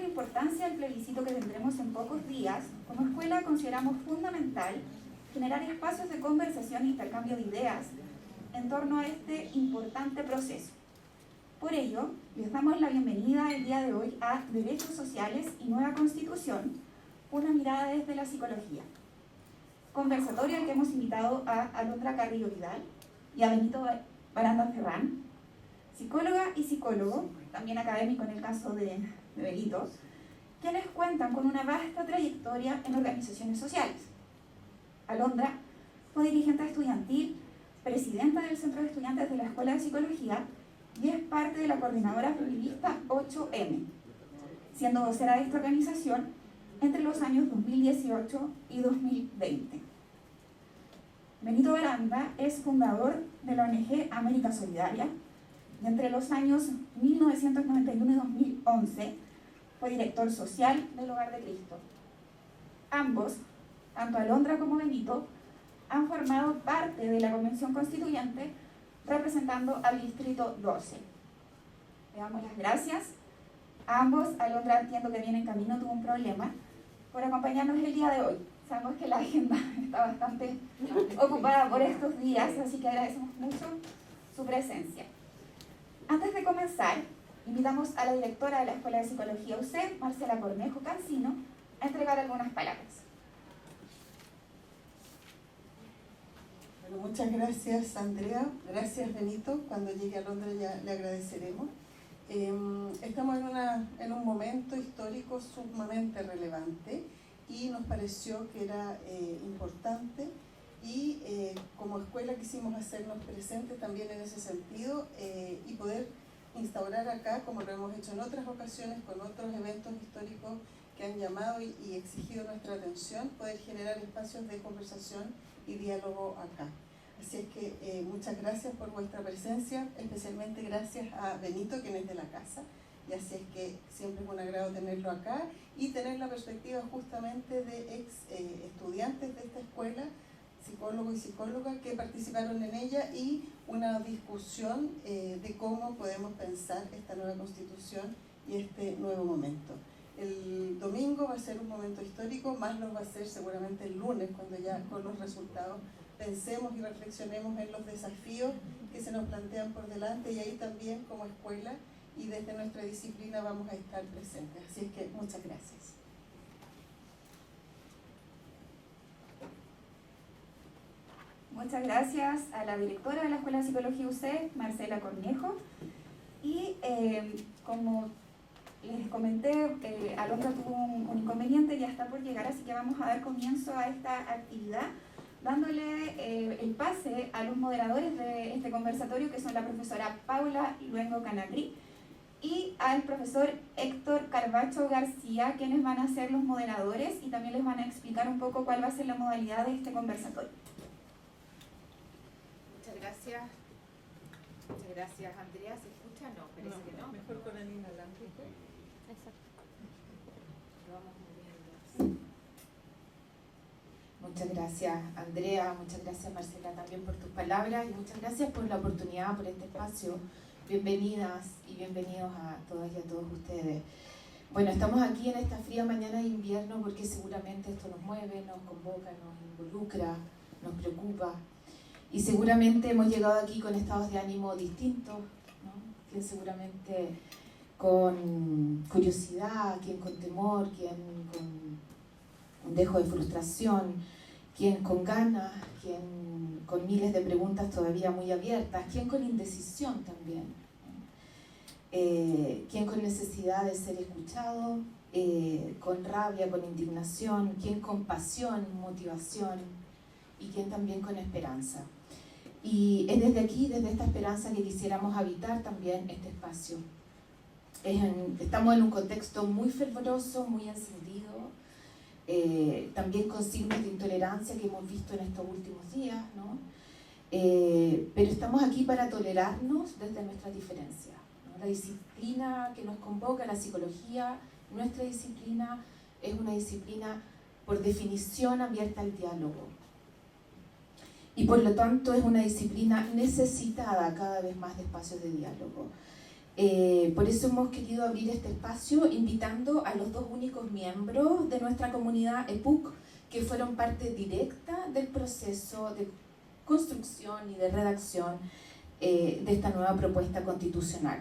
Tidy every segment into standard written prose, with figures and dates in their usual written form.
importancia del plebiscito que tendremos en pocos días, como escuela consideramos fundamental generar espacios de conversación e intercambio de ideas en torno a este importante proceso. Por ello, les damos la bienvenida el día de hoy a Derechos Sociales y Nueva Constitución, una mirada desde la psicología. Conversatorio al que hemos invitado a Alondra Carrillo Vidal y a Benito Baranda Ferrán, psicóloga y psicólogo, también académico en el caso de Benito, quienes cuentan con una vasta trayectoria en organizaciones sociales. Alondra fue dirigente estudiantil, presidenta del Centro de Estudiantes de la Escuela de Psicología y es parte de la coordinadora feminista 8M, siendo vocera de esta organización entre los años 2018 y 2020. Benito Baranda es fundador de la ONG América Solidaria y entre los años 1991 y 2011 fue director social del Hogar de Cristo. Ambos, tanto Alondra como Benito, han formado parte de la Convención Constituyente representando al Distrito 12. Le damos las gracias a ambos. Alondra, entiendo que viene en camino, tuvo un problema, por acompañarnos el día de hoy. Sabemos que la agenda está bastante ocupada por estos días, así que agradecemos mucho su presencia. Antes de comenzar, invitamos a la directora de la Escuela de Psicología UC, Marcela Cornejo Cancino, a entregar algunas palabras. Bueno, muchas gracias, Andrea. Gracias, Benito. Cuando llegue a Londres ya le agradeceremos. Estamos en un momento histórico sumamente relevante y nos pareció que era importante y como escuela quisimos hacernos presentes también en ese sentido y poder instaurar acá, como lo hemos hecho en otras ocasiones con otros eventos históricos que han llamado y exigido nuestra atención, poder generar espacios de conversación y diálogo acá. Así es que muchas gracias por vuestra presencia, especialmente gracias a Benito, quien es de la casa, y así es que siempre es un agrado tenerlo acá y tener la perspectiva justamente de ex estudiantes de esta escuela, psicólogos y psicólogas que participaron en ella y una discusión de cómo podemos pensar esta nueva constitución y este nuevo momento. El domingo va a ser un momento histórico, más lo va a ser seguramente el lunes, cuando ya con los resultados pensemos y reflexionemos en los desafíos que se nos plantean por delante y ahí también como escuela y desde nuestra disciplina vamos a estar presentes. Así es que muchas gracias. Muchas gracias a la directora de la Escuela de Psicología UC, Marcela Cornejo. Y como les comenté, Alondra tuvo un inconveniente, ya está por llegar, así que vamos a dar comienzo a esta actividad, dándole el pase a los moderadores de este conversatorio, que son la profesora Paula Luengo Canagri y al profesor Héctor Carvacho García, quienes van a ser los moderadores y también les van a explicar un poco cuál va a ser la modalidad de este conversatorio. Gracias. Muchas gracias, Andrea. ¿Se escucha? No, parece que no. Mejor con el inalámbrico. Exacto. Lo vamos moviendo. Muchas gracias, Andrea. Muchas gracias, Marcela, también por tus palabras y muchas gracias por la oportunidad, por este espacio. Bienvenidas y bienvenidos a todas y a todos ustedes. Bueno, estamos aquí en esta fría mañana de invierno porque seguramente esto nos mueve, nos convoca, nos involucra, nos preocupa. Y seguramente hemos llegado aquí con estados de ánimo distintos, ¿no? Quien seguramente con curiosidad, quien con temor, quien con un dejo de frustración, quien con ganas, quien con miles de preguntas todavía muy abiertas, quien con indecisión también, ¿no? Quien con necesidad de ser escuchado, con rabia, con indignación, quien con pasión, motivación y quien también con esperanza. Y es desde aquí, desde esta esperanza, que quisiéramos habitar también este espacio. Estamos en un contexto muy fervoroso, muy encendido, también con signos de intolerancia que hemos visto en estos últimos días, ¿no? Pero estamos aquí para tolerarnos desde nuestras diferencias, ¿no? La disciplina que nos convoca, la psicología, nuestra disciplina, es una disciplina por definición abierta al diálogo. Y por lo tanto es una disciplina necesitada cada vez más de espacios de diálogo. Por eso hemos querido abrir este espacio invitando a los dos únicos miembros de nuestra comunidad EPUC que fueron parte directa del proceso de construcción y de redacción de esta nueva propuesta constitucional.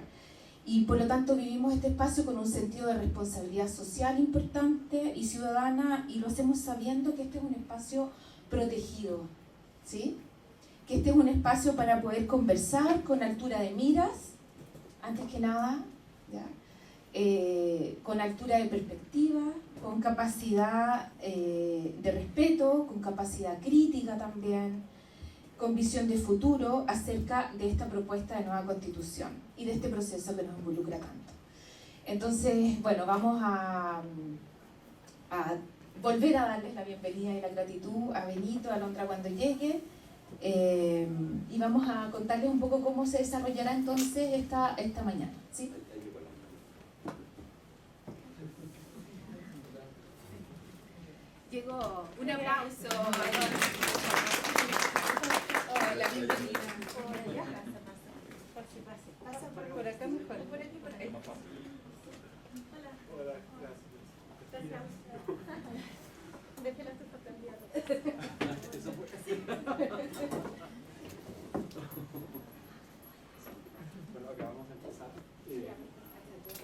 Y por lo tanto vivimos este espacio con un sentido de responsabilidad social importante y ciudadana, y lo hacemos sabiendo que este es un espacio protegido, ¿sí? Que este es un espacio para poder conversar con altura de miras, antes que nada, ¿ya? Con altura de perspectiva, con capacidad de respeto, con capacidad crítica también, con visión de futuro acerca de esta propuesta de nueva constitución y de este proceso que nos involucra tanto. Entonces, bueno, vamos a volver a darles la bienvenida y la gratitud a Benito, a Alondra cuando llegue, y vamos a contarles un poco cómo se desarrollará entonces esta mañana, ¿sí? Llegó, un aplauso. Hola, bienvenida. Pasa por acá mejor. Por aquí, por ahí. Hola, gracias. Déjela tu candidato. Eso fue. Bueno, acá vamos a empezar.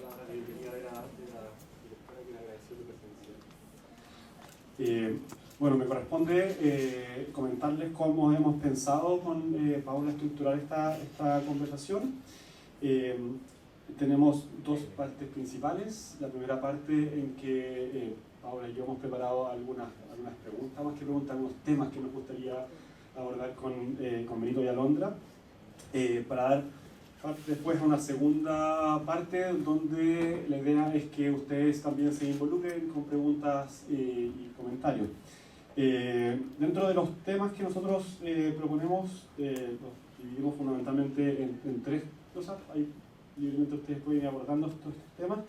La bienvenida de la directora que le agradeció tu presencia. Bueno, me corresponde comentarles cómo hemos pensado con Paula estructurar esta conversación. Tenemos dos partes principales. La primera parte en que Paula y yo hemos preparado algunas preguntas, más que preguntas, algunos temas que nos gustaría abordar con Benito y Alondra, para dar después una segunda parte donde la idea es que ustedes también se involucren con preguntas y comentarios. Dentro de los temas que nosotros proponemos, los dividimos fundamentalmente en tres cosas. Ahí libremente ustedes pueden ir abordando estos temas.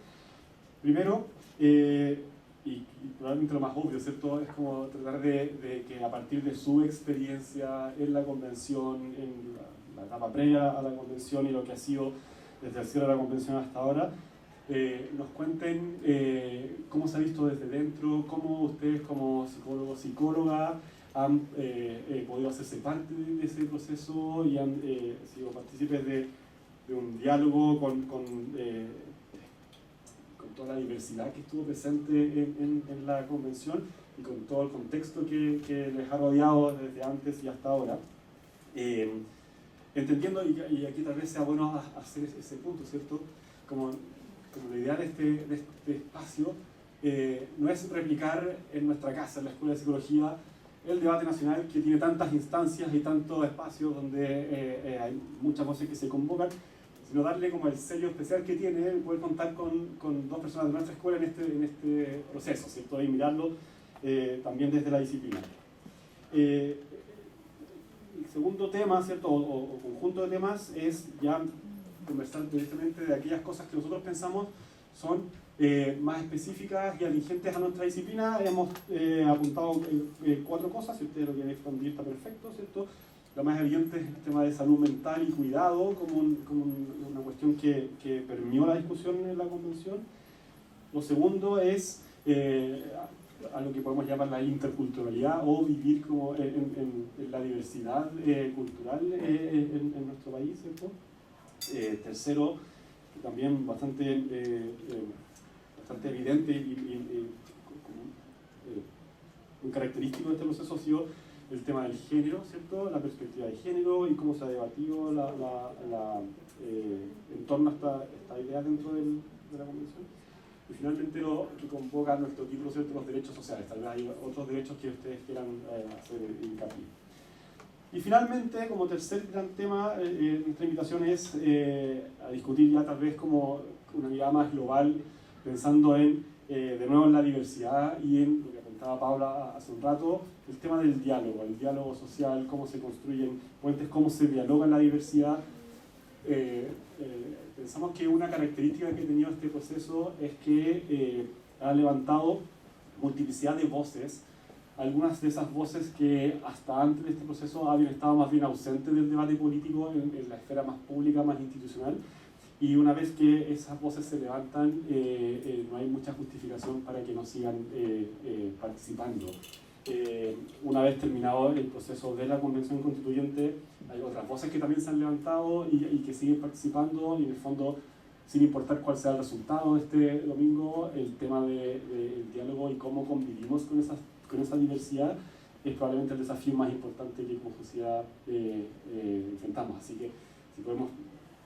Primero, y probablemente lo más obvio, ¿cierto? Es como tratar de que a partir de su experiencia en la convención, en la etapa previa a la convención y lo que ha sido desde el cierre de la convención hasta ahora, nos cuenten cómo se ha visto desde dentro, cómo ustedes como psicólogos, psicóloga han podido hacerse parte de ese proceso y han sido partícipes de un diálogo con toda la diversidad que estuvo presente en la convención y con todo el contexto que les ha rodeado desde antes y hasta ahora. Entendiendo, y aquí tal vez sea bueno hacer ese punto, ¿cierto? Como la idea de este espacio no es replicar en nuestra casa, en la Escuela de Psicología, el debate nacional que tiene tantas instancias y tantos espacios donde hay muchas voces que se convocan, sino darle como el sello especial que tiene poder contar con dos personas de nuestra escuela en este proceso, ¿cierto? Y mirarlo también desde la disciplina. El segundo tema, ¿cierto? O conjunto de temas es ya conversar directamente de aquellas cosas que nosotros pensamos son más específicas y atingentes a nuestra disciplina. Hemos apuntado 4 cosas, si ustedes lo quieren expandir está perfecto, ¿cierto? La más evidente es el tema de salud mental y cuidado como una cuestión que permeó la discusión en la convención. Lo segundo es a lo que podemos llamar la interculturalidad o vivir como en la diversidad cultural en nuestro país, ¿cierto? Tercero, también bastante evidente y un característico de este proceso ha sido el tema del género, ¿cierto? La perspectiva de género y cómo se ha debatido en torno a esta idea dentro de la convención. Y finalmente lo que convoca nuestro título, ¿cierto? Los derechos sociales. Tal vez hay otros derechos que ustedes quieran hacer hincapié. Y finalmente, como tercer gran tema, nuestra invitación es a discutir ya tal vez como una mirada más global, pensando de nuevo en la diversidad y en lo que apuntaba Paula hace un rato, el tema del el diálogo social, cómo se construyen puentes, cómo se dialoga en la diversidad. Pensamos que una característica que ha tenido este proceso es que ha levantado multiplicidad de voces, algunas de esas voces que hasta antes de este proceso habían estado más bien ausentes del debate político en la esfera más pública, más institucional, y una vez que esas voces se levantan, no hay mucha justificación para que no sigan participando. Una vez terminado el proceso de la Convención Constituyente, hay otras voces que también se han levantado y que siguen participando, y en el fondo, sin importar cuál sea el resultado de este domingo, el tema del diálogo y cómo convivimos con esa diversidad es probablemente el desafío más importante que como sociedad enfrentamos. Así que si podemos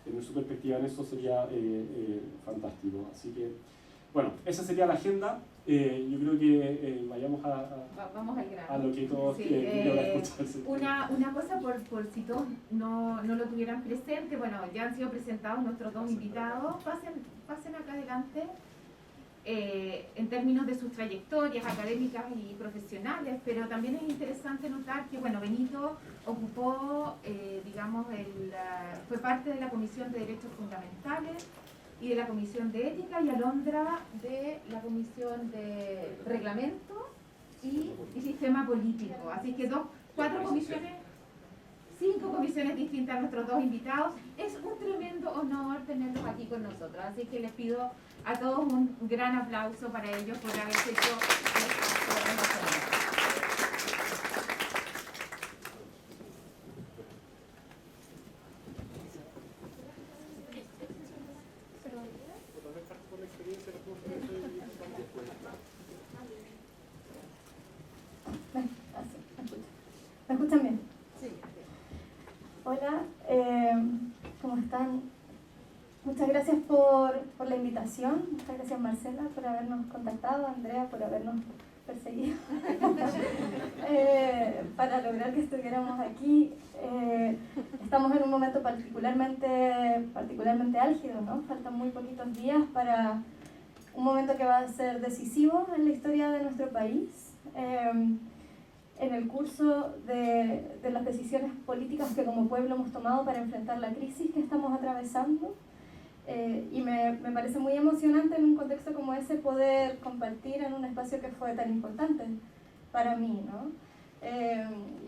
tener su perspectiva en eso sería fantástico. Así que, bueno, esa sería la agenda. Yo creo que vayamos Vamos al grano. a lo que todos Sí, escuchar. una cosa por si todos no lo tuvieran presente, bueno, ya han sido presentados nuestros dos invitados, pasen acá adelante. En términos de sus trayectorias académicas y profesionales, pero también es interesante notar que, bueno, Benito ocupó, fue parte de la Comisión de Derechos Fundamentales y de la Comisión de Ética, y Alondra de la Comisión de Reglamento y Sistema Político. Así que 5 comisiones distintas a nuestros dos invitados. Es un tremendo honor tenerlos aquí con nosotros, así que les pido a todos un gran aplauso para ellos por haberse hecho ¿Me escuchan bien? Sí. Hola, ¿cómo están? Muchas gracias por la invitación. Muchas gracias, Marcela, por habernos contactado, Andrea, por habernos perseguido para lograr que estuviéramos aquí. Estamos en un momento particularmente álgido, ¿no? Faltan muy poquitos días para un momento que va a ser decisivo en la historia de nuestro país. En el curso de las decisiones políticas que como pueblo hemos tomado para enfrentar la crisis que estamos atravesando. Y me parece muy emocionante en un contexto como ese poder compartir en un espacio que fue tan importante para mí, ¿no?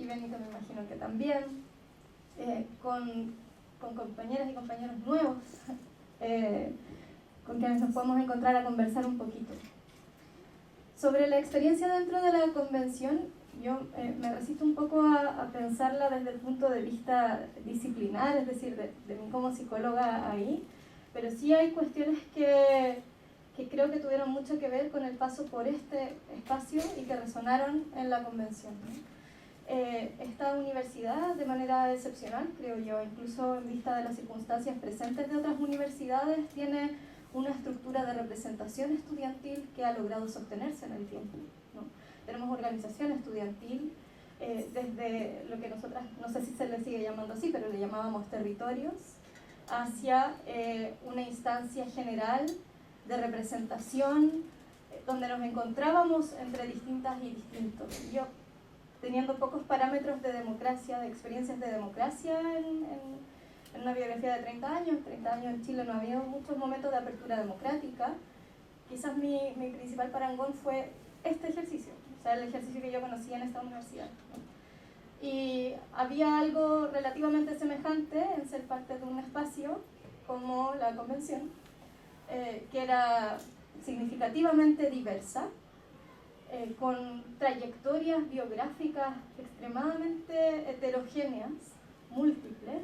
Y Benito me imagino que también, con compañeras y compañeros nuevos, con quienes nos podemos encontrar a conversar un poquito. Sobre la experiencia dentro de la convención, yo me resisto un poco a pensarla desde el punto de vista disciplinar, es decir, de mí como psicóloga ahí, pero sí hay cuestiones que creo que tuvieron mucho que ver con el paso por este espacio y que resonaron en la convención, ¿no? Esta universidad, de manera excepcional, creo yo, incluso en vista de las circunstancias presentes de otras universidades, tiene una estructura de representación estudiantil que ha logrado sostenerse en el tiempo, ¿no? Tenemos organización estudiantil desde lo que nosotras, no sé si se le sigue llamando así, pero le llamábamos territorios, hacia una instancia general de representación donde nos encontrábamos entre distintas y distintos. Yo, teniendo pocos parámetros de democracia, de experiencias de democracia en una biografía de 30 años en Chile no había muchos momentos de apertura democrática, quizás mi principal parangón fue este ejercicio, o sea, el ejercicio que yo conocía en esta universidad, ¿no? Y había algo relativamente semejante en ser parte de un espacio como la convención, que era significativamente diversa, con trayectorias biográficas extremadamente heterogéneas, múltiples,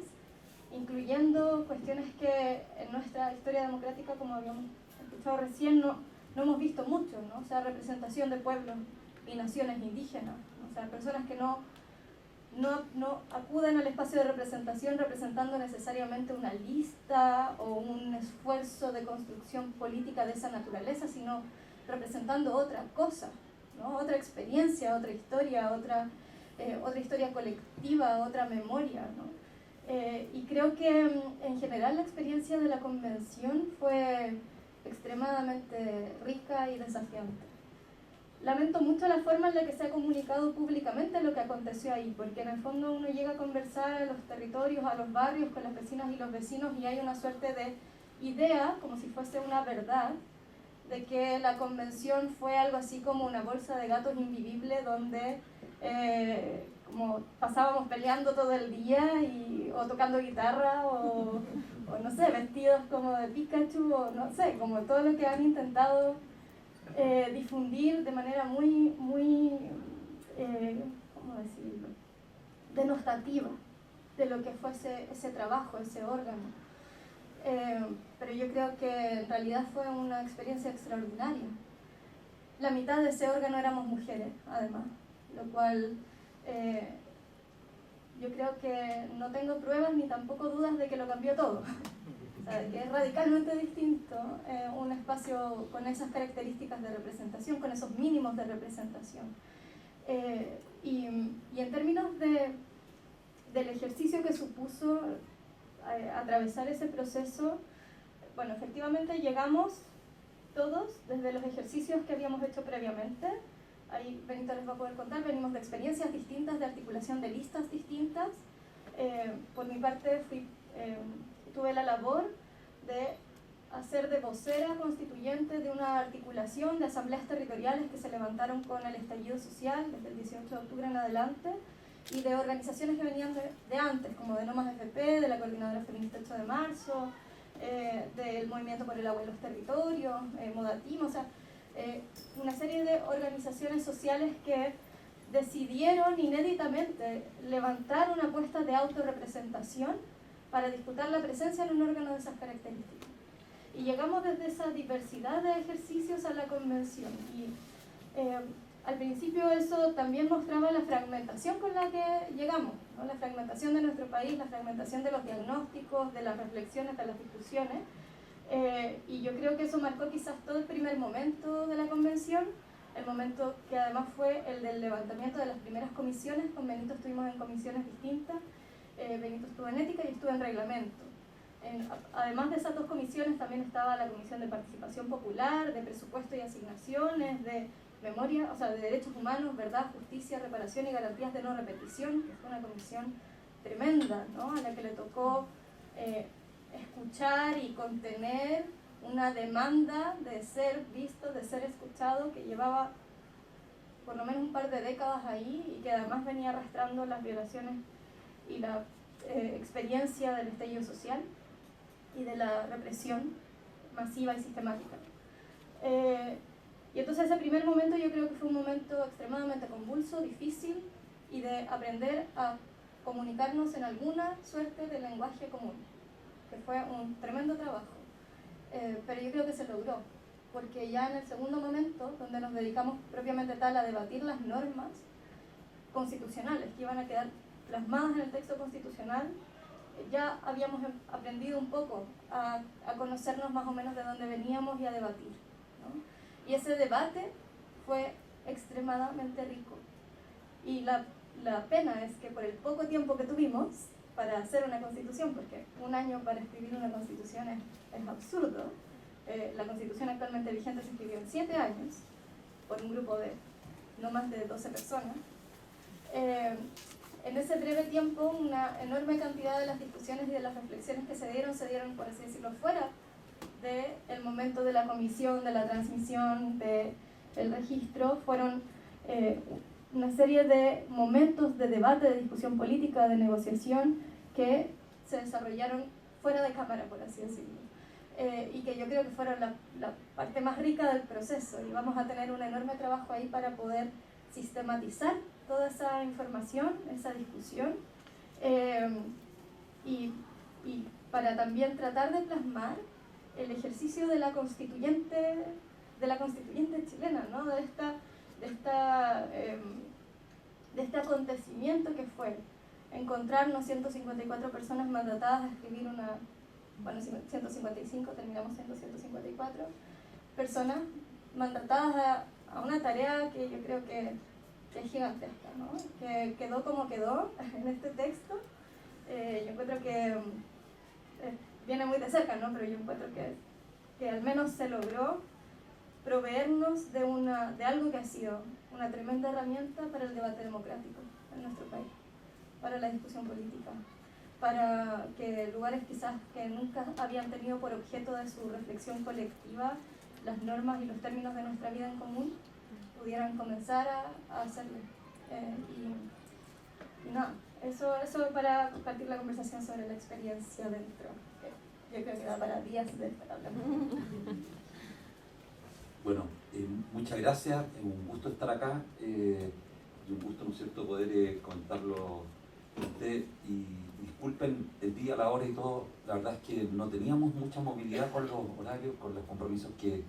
incluyendo cuestiones que en nuestra historia democrática, como habíamos escuchado recién, no hemos visto mucho, ¿no? O sea, representación de pueblos y naciones indígenas, ¿no? O sea, personas que no acuden al espacio de representación representando necesariamente una lista o un esfuerzo de construcción política de esa naturaleza, sino representando otra cosa, ¿no? Otra experiencia, otra historia, otra historia colectiva, otra memoria, ¿no? Y creo que en general la experiencia de la convención fue extremadamente rica y desafiante. Lamento mucho la forma en la que se ha comunicado públicamente lo que aconteció ahí, porque en el fondo uno llega a conversar a los territorios, a los barrios, con las vecinas y los vecinos, y hay una suerte de idea, como si fuese una verdad, de que la convención fue algo así como una bolsa de gatos invivible donde como pasábamos peleando todo el día o tocando guitarra o o no sé, vestidos como de Pikachu, o no sé, como todo lo que han intentado difundir de manera muy, ¿cómo decirlo?, denostativa de lo que fue ese trabajo, ese órgano. Pero yo creo que en realidad fue una experiencia extraordinaria. La mitad de ese órgano éramos mujeres, además, lo cual yo creo que no tengo pruebas ni tampoco dudas de que lo cambió todo. O sea, que es radicalmente distinto un espacio con esas características de representación, con esos mínimos de representación. Y en términos del ejercicio que supuso atravesar ese proceso, bueno, efectivamente llegamos todos desde los ejercicios que habíamos hecho previamente. Ahí Benito les va a poder contar, venimos de experiencias distintas, de articulación de listas distintas. Por mi parte tuve la labor de hacer de vocera constituyente de una articulación de asambleas territoriales que se levantaron con el estallido social desde el 18 de octubre en adelante, y de organizaciones que venían de antes, como de No Más FP, de la Coordinadora Feminista 8 de marzo, del Movimiento por el Agua y los Territorios, Modatim, o sea, una serie de organizaciones sociales que decidieron inéditamente levantar una apuesta de autorrepresentación para disputar la presencia en un órgano de esas características. Y llegamos desde esa diversidad de ejercicios a la convención. Y al principio eso también mostraba la fragmentación con la que llegamos, ¿no? La fragmentación de nuestro país, la fragmentación de los diagnósticos, de las reflexiones, de las discusiones. Y yo creo que eso marcó quizás todo el primer momento de la convención, el momento que además fue el del levantamiento de las primeras comisiones. Con Benito estuvimos en comisiones distintas, Benito estuvo en ética y estuvo en reglamento. Además de esas dos comisiones también estaba la Comisión de Participación Popular, de Presupuesto y Asignaciones, de Memoria, o sea, de Derechos Humanos, Verdad, Justicia, Reparación y Garantías de No Repetición, que fue una comisión tremenda, ¿no?, a la que le tocó escuchar y contener una demanda de ser visto, de ser escuchado, que llevaba por lo menos un par de décadas ahí y que además venía arrastrando las violaciones y la experiencia del estallido social y de la represión masiva y sistemática. Y entonces ese primer momento yo creo que fue un momento extremadamente convulso, difícil, y de aprender a comunicarnos en alguna suerte de lenguaje común, que fue un tremendo trabajo. Pero yo creo que se logró, porque ya en el segundo momento, donde nos dedicamos propiamente tal a debatir las normas constitucionales que iban a quedar plasmadas en el texto constitucional, ya habíamos aprendido un poco a conocernos más o menos de dónde veníamos y a debatir, ¿no? Y ese debate fue extremadamente rico. Y la pena es que por el poco tiempo que tuvimos para hacer una constitución, porque un año para escribir una constitución es absurdo. La constitución actualmente vigente se escribió en 7 años por un grupo de no más de 12 personas. En ese breve tiempo, una enorme cantidad de las discusiones y de las reflexiones que se dieron, por así decirlo, fuera del momento de la comisión, de la transmisión, del registro. Fueron una serie de momentos de debate, de discusión política, de negociación, que se desarrollaron fuera de cámara, por así decirlo. Y que yo creo que fueron la parte más rica del proceso. Y vamos a tener un enorme trabajo ahí para poder sistematizar toda esa información, esa discusión, y para también tratar de plasmar el ejercicio de la constituyente chilena, ¿no? de este acontecimiento que fue encontrarnos 154 personas mandatadas a escribir 155, terminamos siendo 154 personas mandatadas a una tarea que yo creo que es gigantesca, ¿no? Que quedó como quedó en este texto. Yo encuentro que viene muy de cerca, ¿no? Pero yo encuentro que al menos se logró proveernos de algo que ha sido una tremenda herramienta para el debate democrático en nuestro país, para la discusión política, para que lugares quizás que nunca habían tenido por objeto de su reflexión colectiva las normas y los términos de nuestra vida en común pudieran comenzar a hacerlo. Y nada, eso para partir la conversación sobre la experiencia dentro. Yo creo que da para días de estar hablando. Bueno, muchas gracias, es un gusto estar acá y un gusto, ¿no es cierto?, poder comentarlo con usted. Y disculpen el día, la hora y todo, la verdad es que no teníamos mucha movilidad con los horarios, con los compromisos que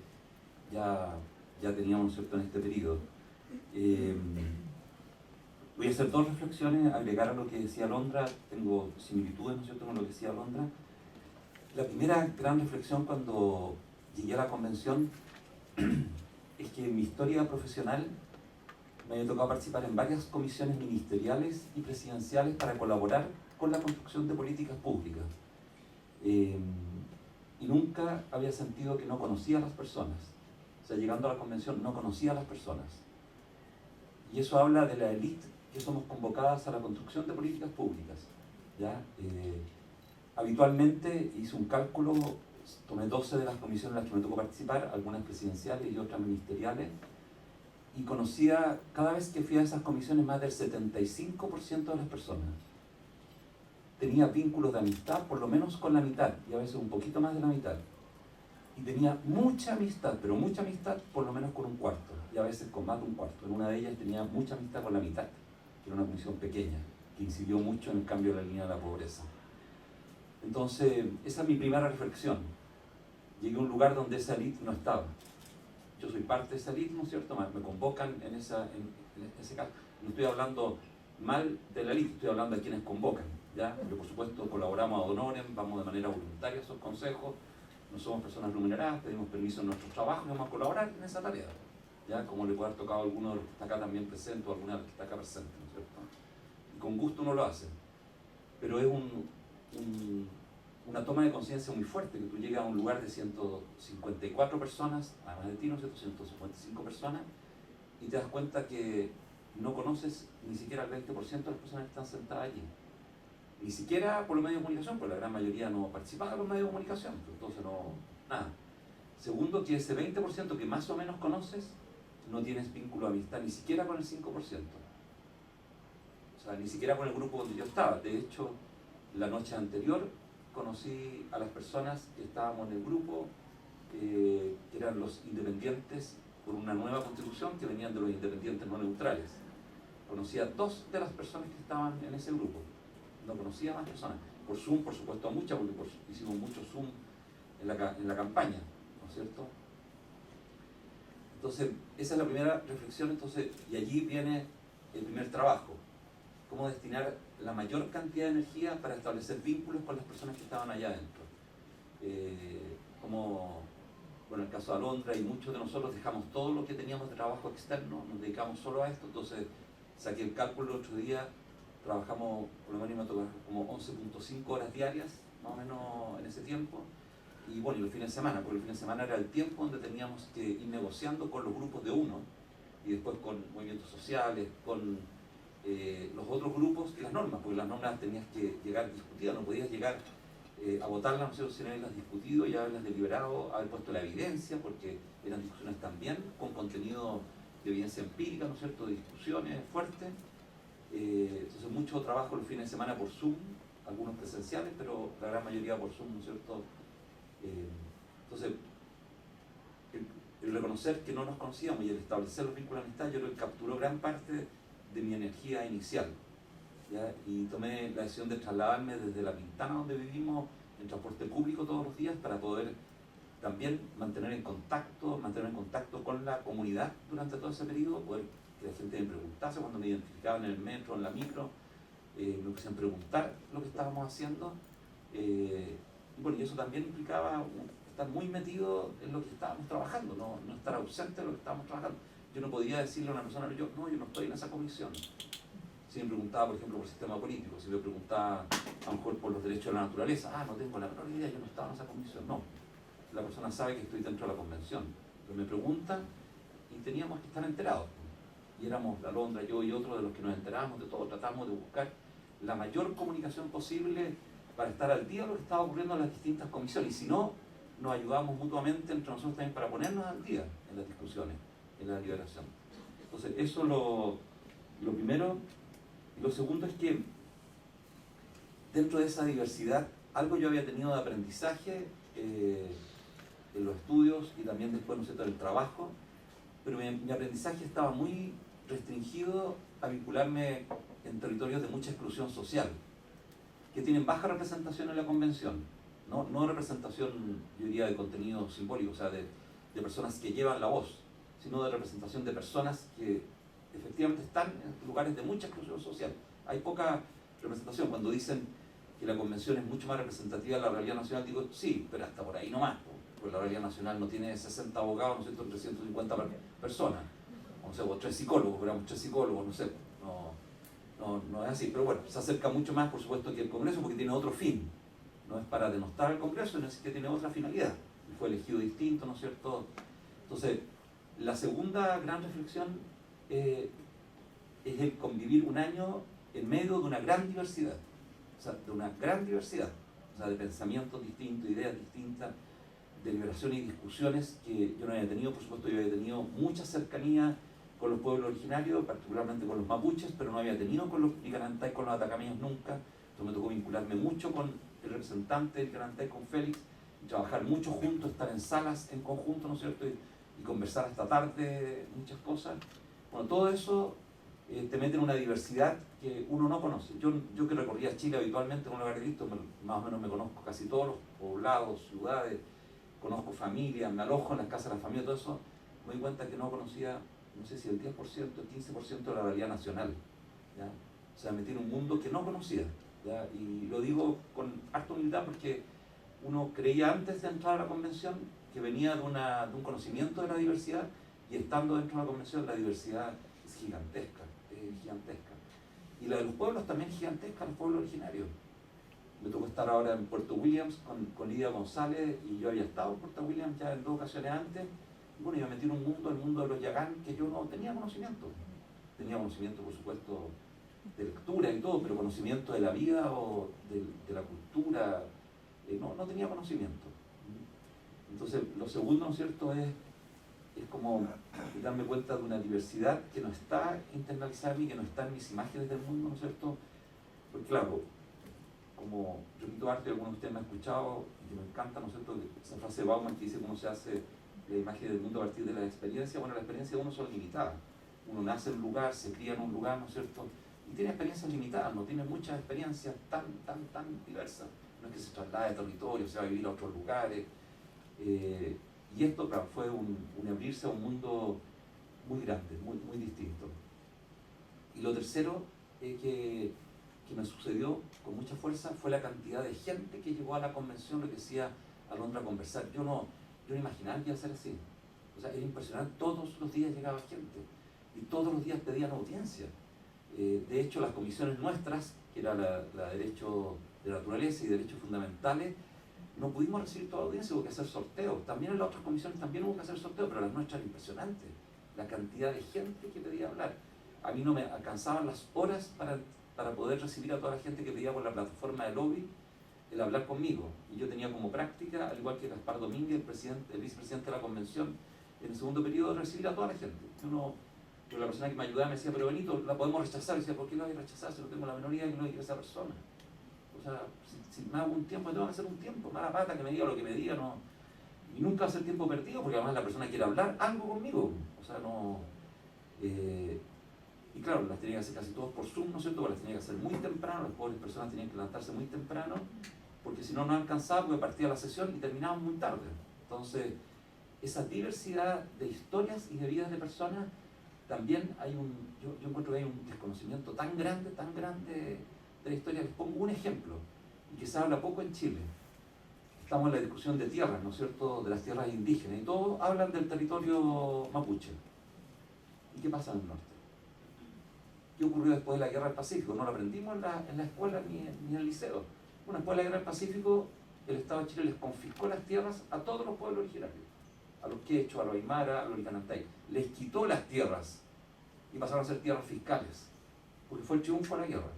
ya teníamos, ¿no es cierto?, en este periodo. Voy a hacer dos reflexiones, agregar a lo que decía Alondra, tengo similitudes, ¿no es cierto?, con lo que decía Alondra. La primera gran reflexión cuando llegué a la convención es que en mi historia profesional me había tocado participar en varias comisiones ministeriales y presidenciales para colaborar con la construcción de políticas públicas. Y nunca había sentido que no conocía a las personas. O sea, llegando a la convención no conocía a las personas. Y eso habla de la élite que somos convocadas a la construcción de políticas públicas. ¿Ya? Habitualmente hice un cálculo, tomé 12 de las comisiones en las que me tocó participar, algunas presidenciales y otras ministeriales, y conocía cada vez que fui a esas comisiones más del 75% de las personas. Tenía vínculos de amistad por lo menos con la mitad, y a veces un poquito más de la mitad. Y tenía mucha amistad, pero mucha amistad por lo menos con un cuarto, y a veces con más de un cuarto. En una de ellas tenía mucha amistad con la mitad, que era una comisión pequeña, que incidió mucho en el cambio de la línea de la pobreza. Entonces, esa es mi primera reflexión. Llegué a un lugar donde esa élite no estaba. Yo soy parte de esa élite, ¿no es cierto? Me convocan en ese caso. No estoy hablando mal de la élite, estoy hablando de quienes convocan, ¿ya? Pero por supuesto colaboramos ad honorem, vamos de manera voluntaria a esos consejos, no somos personas remuneradas, pedimos permiso en nuestros trabajos y vamos a colaborar en esa tarea, ¿ya? Como le puede haber tocado a alguno de los que está acá también presente o a alguna de los que está acá presente, ¿no es cierto? Y con gusto uno lo hace, pero es una toma de conciencia muy fuerte, que tú llegas a un lugar de 154 personas, además de ti, ¿no es cierto?, 155 personas, y te das cuenta que no conoces ni siquiera el 20% de las personas que están sentadas allí. Ni siquiera por los medios de comunicación, porque la gran mayoría no participaba en los medios de comunicación, entonces no, nada. Segundo, que ese 20% que más o menos conoces, no tienes vínculo de amistad ni siquiera con el 5%. O sea, ni siquiera con el grupo donde yo estaba. De hecho, la noche anterior conocí a las personas que estábamos en el grupo, que eran los independientes por una nueva constitución, que venían de los independientes no neutrales. Conocí a 2 de las personas que estaban en ese grupo. No conocía a más personas. Por Zoom, por supuesto, a muchas, porque hicimos mucho Zoom en la campaña, ¿no es cierto? Entonces, esa es la primera reflexión. Entonces, y allí viene el primer trabajo. Cómo destinar la mayor cantidad de energía para establecer vínculos con las personas que estaban allá adentro. Como, bueno, en el caso de Alondra y muchos de nosotros dejamos todo lo que teníamos de trabajo externo, nos dedicamos solo a esto. Entonces, saqué el cálculo el otro día, trabajamos, por lo menos me tocó como 11.5 horas diarias, más o menos en ese tiempo. Y bueno, y los fines de semana, porque el fin de semana era el tiempo donde teníamos que ir negociando con los grupos de uno, y después con movimientos sociales, con los otros grupos y las normas, porque las normas tenías que llegar discutidas, no podías llegar a votarlas, ¿no es cierto?, sin haberlas discutido y haberlas deliberado, haber puesto la evidencia, porque eran discusiones también con contenido de evidencia empírica, ¿no es cierto?, de discusiones fuertes. Entonces mucho trabajo los fines de semana por Zoom, algunos presenciales, pero la gran mayoría por Zoom, ¿no es cierto? Entonces, el reconocer que no nos conocíamos y el establecer los vínculos de amistad, yo creo que capturó gran parte de mi energía inicial, ¿ya? Y tomé la decisión de trasladarme desde La Pintana, donde vivimos, en transporte público todos los días, para poder también mantener en contacto con la comunidad durante todo ese periodo, poder que la gente me preguntase cuando me identificaban en el metro, en la micro, me pusieron a preguntar lo que estábamos haciendo, y bueno, y eso también implicaba estar muy metido en lo que estábamos trabajando, no estar ausente de lo que estábamos trabajando. Yo no podía decirle a una persona, no estoy en esa comisión. Si me preguntaba, por ejemplo, por el sistema político, si me preguntaba a lo mejor por los derechos de la naturaleza, no tengo la menor idea, yo no estaba en esa comisión. No, la persona sabe que estoy dentro de la convención, pero me pregunta y teníamos que estar enterados. Y éramos la Londra, yo y otros de los que nos enterábamos de todo, tratamos de buscar la mayor comunicación posible para estar al día de lo que estaba ocurriendo en las distintas comisiones. Y si no, nos ayudábamos mutuamente entre nosotros también para ponernos al día en las discusiones, en la deliberación. Entonces, eso lo primero. Y lo segundo es que dentro de esa diversidad algo yo había tenido de aprendizaje en los estudios y también después, ¿no es cierto?, en el trabajo, pero mi aprendizaje estaba muy restringido a vincularme en territorios de mucha exclusión social, que tienen baja representación en la convención, no representación, yo diría, de contenido simbólico, o sea, de personas que llevan la voz, sino de representación de personas que efectivamente están en lugares de mucha exclusión social. Hay poca representación. Cuando dicen que la convención es mucho más representativa de la realidad nacional, digo, sí, pero hasta por ahí nomás, porque la realidad nacional no tiene 60 abogados, ¿no es cierto?, 350 personas, o sea, o 3 psicólogos, pero 3 psicólogos, no sé, no es así, pero bueno, se acerca mucho más, por supuesto, que el Congreso, porque tiene otro fin, no es para denostar al Congreso, sino que tiene otra finalidad, y fue elegido distinto, ¿no es cierto? Entonces, la segunda gran reflexión es el convivir un año en medio de una gran diversidad, o sea, de una gran diversidad, o sea, de pensamientos distintos, ideas distintas, deliberaciones y discusiones que yo no había tenido. Por supuesto, yo había tenido mucha cercanía con los pueblos originarios, particularmente con los mapuches, pero no había tenido con los Nicanantay, con los atacameños nunca. Entonces me tocó vincularme mucho con el representante del Nicanantay, con Félix, y trabajar mucho juntos, estar en salas en conjunto, ¿no es cierto?, y conversar hasta tarde muchas cosas. Bueno, todo eso te mete en una diversidad que uno no conoce. Yo que recorría Chile habitualmente con los garrilistas, más o menos me conozco casi todos los poblados, ciudades, conozco familias, me alojo en las casas de la familia, todo eso, me doy cuenta que no conocía, no sé si el 10%, el 15% de la realidad nacional, ¿ya? O sea, metí en un mundo que no conocía, ¿ya? Y lo digo con harta humildad porque uno creía antes de entrar a la convención que venía de un conocimiento de la diversidad, y estando dentro de la convención la diversidad es gigantesca, gigantesca. Y la de los pueblos también es gigantesca, los pueblos originarios. Me tocó estar ahora en Puerto Williams con Lidia González, y yo había estado en Puerto Williams ya en 2 ocasiones antes. Y bueno, yo me metí en un mundo, el mundo de los yagán, que yo no tenía conocimiento. Tenía conocimiento, por supuesto, de lectura y todo, pero conocimiento de la vida o de la cultura, no tenía conocimiento. Entonces, lo segundo, ¿no es cierto?, es como darme cuenta de una diversidad que no está internalizada y que no está en mis imágenes del mundo, ¿no es cierto? Porque claro, como repito arte, algunos de ustedes me han escuchado, y que me encanta, ¿no es cierto?, esa frase de Bauman que dice que uno se hace la imagen del mundo a partir de la experiencia. Bueno, las experiencias de uno son limitadas. Uno nace en un lugar, se cría en un lugar, ¿no es cierto?, y tiene experiencias limitadas, no tiene muchas experiencias tan diversas. No es que se traslade de territorio, se va a vivir a otros lugares. Y esto, claro, fue un abrirse a un mundo muy grande, muy distinto. Y lo tercero que me sucedió con mucha fuerza fue la cantidad de gente que llegó a la convención, lo que decía Alondra, a conversar. Yo no imaginaba que iba a ser así. O sea, era impresionante, todos los días llegaba gente y todos los días pedían audiencia. De hecho, las comisiones nuestras, que era la Derecho de Naturaleza y Derechos Fundamentales, no pudimos recibir toda la audiencia, hubo que hacer sorteos. También en las otras comisiones también hubo que hacer sorteos, pero las nuestras eran impresionantes. La cantidad de gente que pedía hablar. A mí no me alcanzaban las horas para poder recibir a toda la gente que pedía por la plataforma de lobby el hablar conmigo. Y yo tenía como práctica, al igual que Gaspar Domínguez, el vicepresidente de la convención, en el segundo periodo, recibir a toda la gente. Pero la persona que me ayudaba me decía, pero Benito, la podemos rechazar. Y decía, ¿por qué la voy a rechazar si no tengo la menor idea de que no diga esa persona? O sea, si me hago un tiempo, tengo que hacer un tiempo, mala pata, que me diga lo que me diga, no. Y nunca hacer tiempo perdido, porque además la persona quiere hablar algo conmigo. O sea, no. Y claro, las tenía que hacer casi todos por Zoom, ¿no es cierto? Porque las tenía que hacer muy temprano, las pobres personas tenían que levantarse muy temprano, porque si no, no alcanzaba, porque partía la sesión y terminábamos muy tarde. Entonces, esa diversidad de historias y de vidas de personas, también hay yo encuentro que hay un desconocimiento tan grande de la historia. Les pongo un ejemplo, y que se habla poco en Chile. Estamos en la discusión de tierras, ¿no es cierto?, de las tierras indígenas, y todos hablan del territorio mapuche. ¿Y qué pasa en el norte? ¿Qué ocurrió después de la Guerra del Pacífico? No lo aprendimos en la escuela ni en el liceo. Bueno, después de la Guerra del Pacífico, el Estado de Chile les confiscó las tierras a todos los pueblos originarios, a los quechua, a los aymara, a los licanantay. Les quitó las tierras y pasaron a ser tierras fiscales, porque fue el triunfo de la guerra.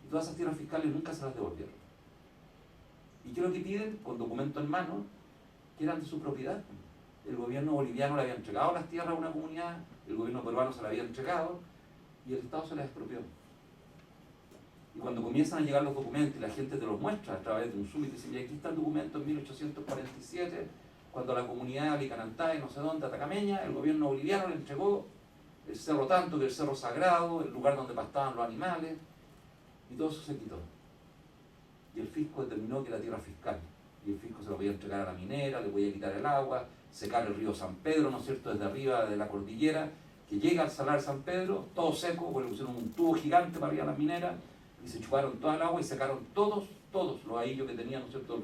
Y todas esas tierras fiscales nunca se las devolvieron. ¿Y qué es lo que piden? Con documento en mano, que eran de su propiedad. El gobierno boliviano le había entregado las tierras a una comunidad, el gobierno peruano se las había entregado, y el Estado se las expropió. Y cuando comienzan a llegar los documentos y la gente te los muestra a través de un Zoom y te dice, mira, aquí está el documento en 1847, cuando la comunidad de Alicanantay, no sé dónde, atacameña, el gobierno boliviano le entregó el cerro tanto, que el cerro sagrado, el lugar donde pastaban los animales, y todo eso se quitó. Y el fisco determinó que era tierra fiscal, y el fisco se lo podía entregar a la minera, le podía quitar el agua, secar el río San Pedro, ¿no es cierto?, desde arriba de la cordillera, que llega al salar San Pedro, todo seco, porque le pusieron un tubo gigante para arriba a las mineras, y se chuparon toda el agua y sacaron todos los ahillos que tenían, ¿no es cierto?,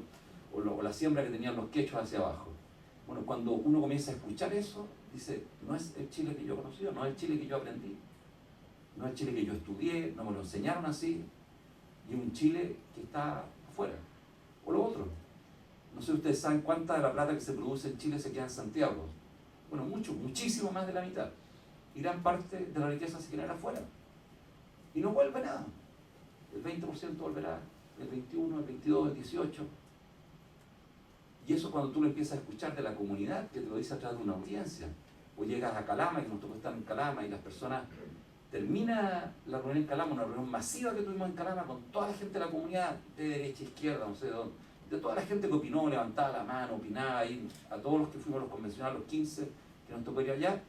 o la siembra que tenían los quechos hacia abajo. Bueno, cuando uno comienza a escuchar eso, dice, no es el Chile que yo conocí, no es el Chile que yo aprendí, no es el Chile que yo estudié, no me lo enseñaron así, y un Chile que está afuera. O lo otro, no sé, ustedes saben cuánta de la plata que se produce en Chile se queda en Santiago. Bueno, muchísimo más de la mitad. Y gran parte de la riqueza se genera afuera. Y no vuelve nada. El 20% volverá, el 21, el 22, el 18%. Y eso cuando tú lo empiezas a escuchar de la comunidad, que te lo dice a través de una audiencia. O llegas a Calama, y nos tocó estar en Calama, y las personas... Termina la reunión en Calama, una reunión masiva que tuvimos en Calama con toda la gente de la comunidad, de derecha, izquierda, no sé de dónde, de toda la gente que opinó, levantaba la mano, opinaba, y a todos los que fuimos los convencionales, los 15 que nos tocó ir allá,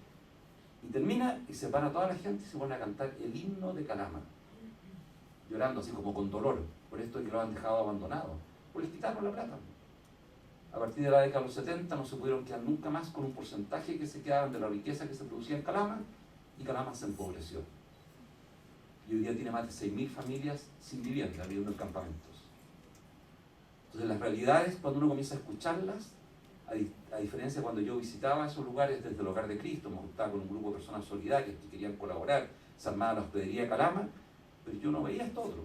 y termina y se para toda la gente y se pone a cantar el himno de Calama, llorando así como con dolor, por esto que lo han dejado abandonado, pues les quitaron la plata. A partir de la década de los 70 no se pudieron quedar nunca más con un porcentaje que se quedaban de la riqueza que se producía en Calama, y Calama se empobreció. Y hoy día tiene más de 6.000 familias sin vivienda, viviendo en campamentos. Entonces las realidades, cuando uno comienza a escucharlas, a diferencia de cuando yo visitaba esos lugares desde el Hogar de Cristo, me gustaba con un grupo de personas solidarias que querían colaborar, se armaba la hospedería de Calama, pero yo no veía esto otro.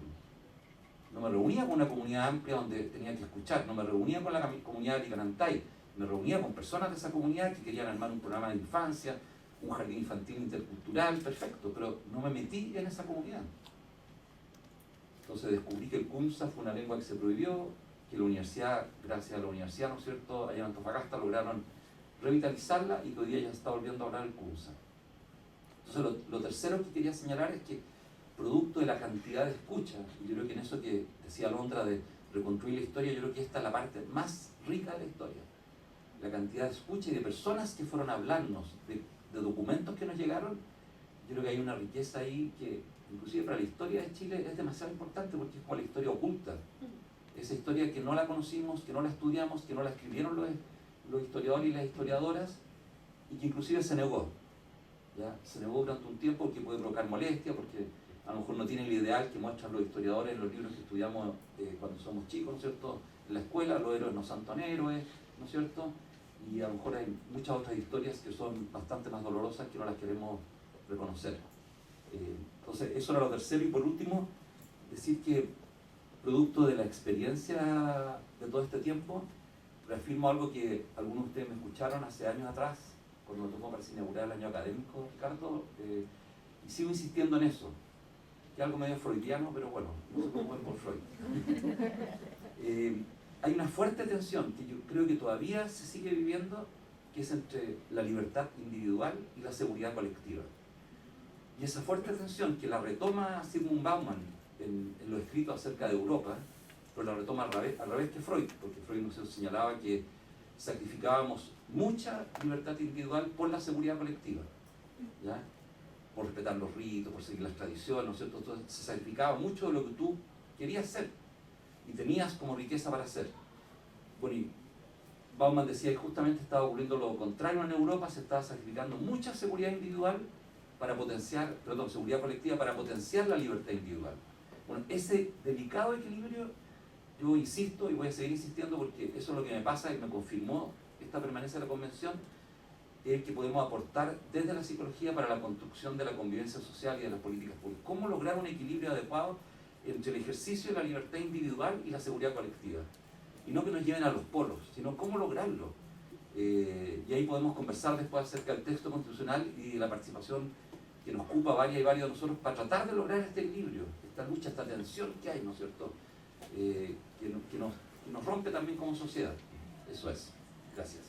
No me reunía con una comunidad amplia donde tenía que escuchar, no me reunía con la comunidad de Alicanantay, me reunía con personas de esa comunidad que querían armar un programa de infancia, un jardín infantil intercultural, perfecto, pero no me metí en esa comunidad. Entonces descubrí que el Kumsa fue una lengua que se prohibió, que la universidad, gracias a la universidad, ¿no es cierto?, allá en Antofagasta lograron revitalizarla y que hoy día ya se está volviendo a hablar el Kumsa. Entonces lo tercero que quería señalar es que, producto de la cantidad de escucha, y yo creo que en eso que decía Alondra de reconstruir la historia, yo creo que esta es la parte más rica de la historia. La cantidad de escucha y de personas que fueron a hablarnos, de documentos que nos llegaron, yo creo que hay una riqueza ahí que, inclusive para la historia de Chile, es demasiado importante porque es como la historia oculta. Esa historia que no la conocimos, que no la estudiamos, que no la escribieron los historiadores y las historiadoras, y que inclusive se negó. ¿Ya? Se negó durante un tiempo porque puede provocar molestia, porque a lo mejor no tiene el ideal que muestran los historiadores en los libros que estudiamos cuando somos chicos, ¿no es cierto?, en la escuela, los héroes no son tan héroes, ¿no es cierto?, y a lo mejor hay muchas otras historias que son bastante más dolorosas que no las queremos reconocer. Entonces, eso era lo tercero. Y por último, decir que, producto de la experiencia de todo este tiempo, reafirmo algo que algunos de ustedes me escucharon hace años atrás, cuando me tocó para inaugurar el año académico, Ricardo, y sigo insistiendo en eso, que es algo medio freudiano, pero bueno, no se puede mover por Freud. Hay una fuerte tensión que yo creo que todavía se sigue viviendo, que es entre la libertad individual y la seguridad colectiva. Y esa fuerte tensión que la retoma Zygmunt Bauman en los escritos acerca de Europa, pero la retoma al revés que Freud, porque Freud nos señalaba que sacrificábamos mucha libertad individual por la seguridad colectiva, ¿ya?, por respetar los ritos, por seguir las tradiciones, ¿no es cierto? Entonces se sacrificaba mucho de lo que tú querías ser y tenías como riqueza para hacer. Bueno, y Bauman decía que justamente estaba ocurriendo lo contrario en Europa, se estaba sacrificando mucha seguridad individual para potenciar, seguridad colectiva para potenciar la libertad individual. Bueno, ese delicado equilibrio, yo insisto y voy a seguir insistiendo porque eso es lo que me pasa y me confirmó esta permanencia de la convención, es el que podemos aportar desde la psicología para la construcción de la convivencia social y de las políticas públicas. ¿Cómo lograr un equilibrio adecuado entre el ejercicio de la libertad individual y la seguridad colectiva? Y no que nos lleven a los polos, sino cómo lograrlo. Y ahí podemos conversar después acerca del texto constitucional y de la participación que nos ocupa varias y varios de nosotros para tratar de lograr este equilibrio, esta lucha, esta tensión que hay, ¿no es cierto?, que nos rompe también como sociedad. Eso es. Gracias.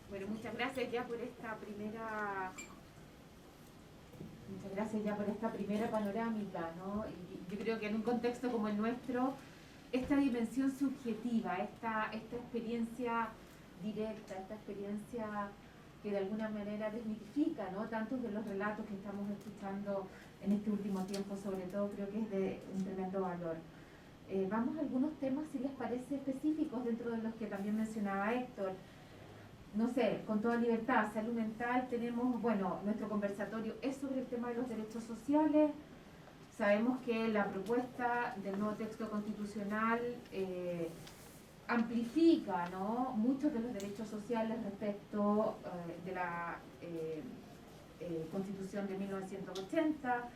Bueno, muchas gracias ya por esta primera gracias ya por esta primera panorámica, ¿no? Y yo creo que en un contexto como el nuestro, esta dimensión subjetiva, esta experiencia directa, esta experiencia que de alguna manera desmitifica, ¿no?, tantos de los relatos que estamos escuchando en este último tiempo, sobre todo, creo que es de un tremendo valor. Vamos a algunos temas, si les parece, específicos dentro de los que también mencionaba Héctor. No sé, con toda libertad, salud mental, tenemos, bueno, nuestro conversatorio es sobre el tema de los derechos sociales. Sabemos que la propuesta del nuevo texto constitucional amplifica, ¿no?, muchos de los derechos sociales respecto de la Constitución de 1980.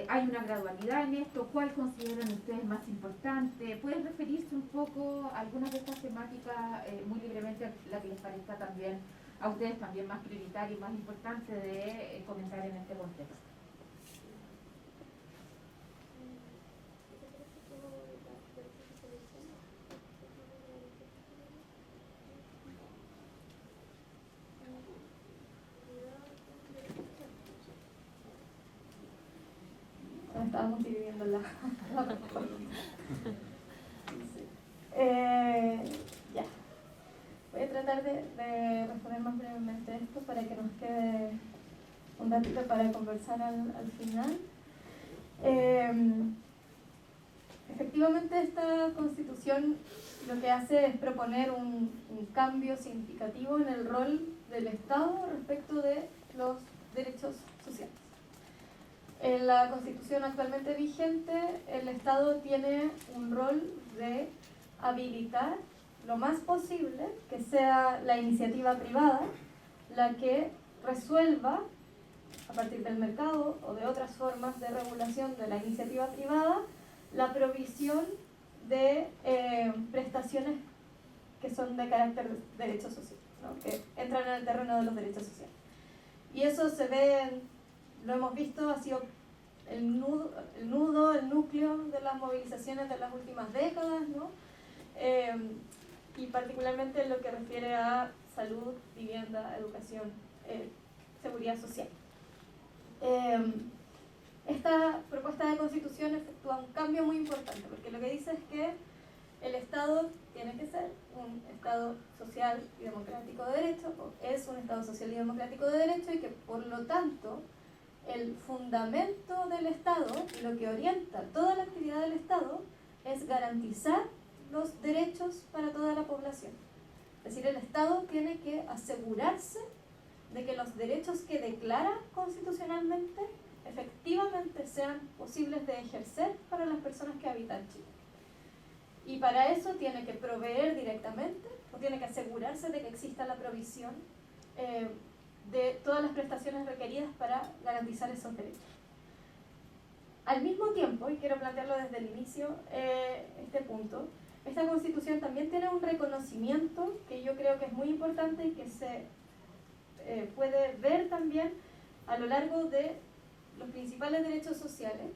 Hay una gradualidad en esto. ¿Cuál consideran ustedes más importante? ¿Pueden referirse un poco a algunas de estas temáticas muy libremente, la que les parezca también a ustedes también más prioritaria y más importante de comentar en este contexto? Estábamos dividiendo la ya. Voy a tratar de responder más brevemente esto para que nos quede un ratito para conversar al final. Efectivamente, esta Constitución lo que hace es proponer un cambio significativo en el rol del Estado respecto de los derechos sociales. En la Constitución actualmente vigente, el Estado tiene un rol de habilitar lo más posible que sea la iniciativa privada la que resuelva, a partir del mercado o de otras formas de regulación de la iniciativa privada, la provisión de prestaciones que son de carácter de derecho social, ¿no?, que entran en el terreno de los derechos sociales. Y eso se ve, lo hemos visto, ha sido el núcleo de las movilizaciones de las últimas décadas, ¿no? Y particularmente en lo que refiere a salud, vivienda, educación, seguridad social. Esta propuesta de constitución efectúa un cambio muy importante, porque lo que dice es que el Estado tiene que ser un Estado social y democrático de derecho, o es un Estado social y democrático de derecho, y que por lo tanto el fundamento del Estado y lo que orienta toda la actividad del Estado es garantizar los derechos para toda la población. Es decir, el Estado tiene que asegurarse de que los derechos que declara constitucionalmente efectivamente sean posibles de ejercer para las personas que habitan Chile. Y para eso tiene que proveer directamente, o tiene que asegurarse de que exista la provisión de todas las prestaciones requeridas para garantizar esos derechos. Al mismo tiempo, y quiero plantearlo desde el inicio, este punto, esta Constitución también tiene un reconocimiento que yo creo que es muy importante y que se puede ver también a lo largo de los principales derechos sociales,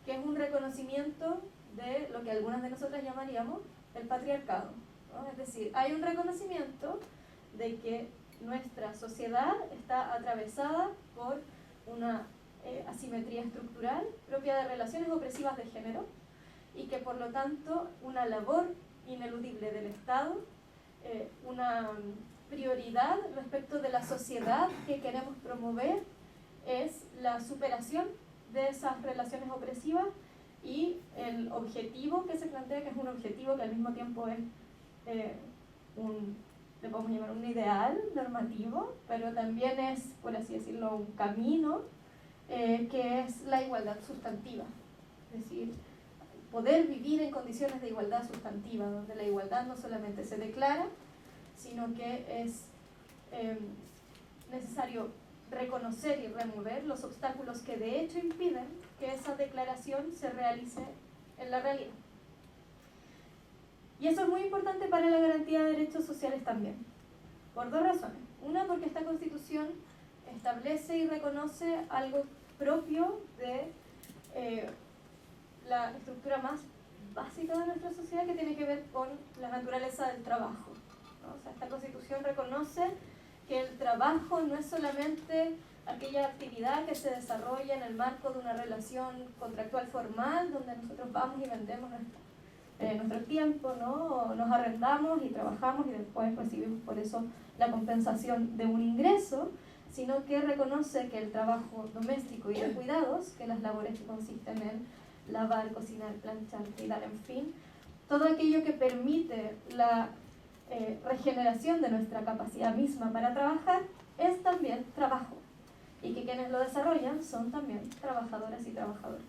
que es un reconocimiento de lo que algunas de nosotras llamaríamos el patriarcado, ¿no? Es decir, hay un reconocimiento de que nuestra sociedad está atravesada por una asimetría estructural propia de relaciones opresivas de género, y que por lo tanto una labor ineludible del Estado, una prioridad respecto de la sociedad que queremos promover, es la superación de esas relaciones opresivas, y el objetivo que se plantea, que es un objetivo que al mismo tiempo es le podemos llamar un ideal normativo, pero también es, por así decirlo, un camino, que es la igualdad sustantiva. Es decir, poder vivir en condiciones de igualdad sustantiva, donde la igualdad no solamente se declara, sino que es necesario reconocer y remover los obstáculos que de hecho impiden que esa declaración se realice en la realidad. Y eso es muy importante para la garantía de derechos sociales también, por dos razones. Una, porque esta Constitución establece y reconoce algo propio de la estructura más básica de nuestra sociedad, que tiene que ver con la naturaleza del trabajo, ¿no? O sea, esta Constitución reconoce que el trabajo no es solamente aquella actividad que se desarrolla en el marco de una relación contractual formal, donde nosotros vamos y vendemos nuestro tiempo, ¿no? Nos arrendamos y trabajamos y después recibimos por eso la compensación de un ingreso, sino que reconoce que el trabajo doméstico y de cuidados, que las labores que consisten en lavar, cocinar, planchar, cuidar, en fin, todo aquello que permite la regeneración de nuestra capacidad misma para trabajar, es también trabajo, y que quienes lo desarrollan son también trabajadoras y trabajadores.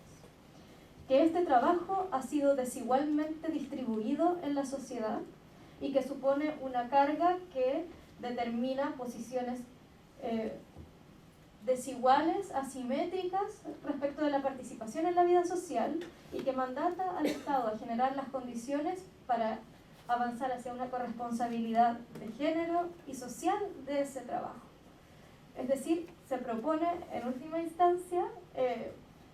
Que este trabajo ha sido desigualmente distribuido en la sociedad y que supone una carga que determina posiciones desiguales, asimétricas respecto de la participación en la vida social, y que mandata al Estado a generar las condiciones para avanzar hacia una corresponsabilidad de género y social de ese trabajo. Es decir, se propone en última instancia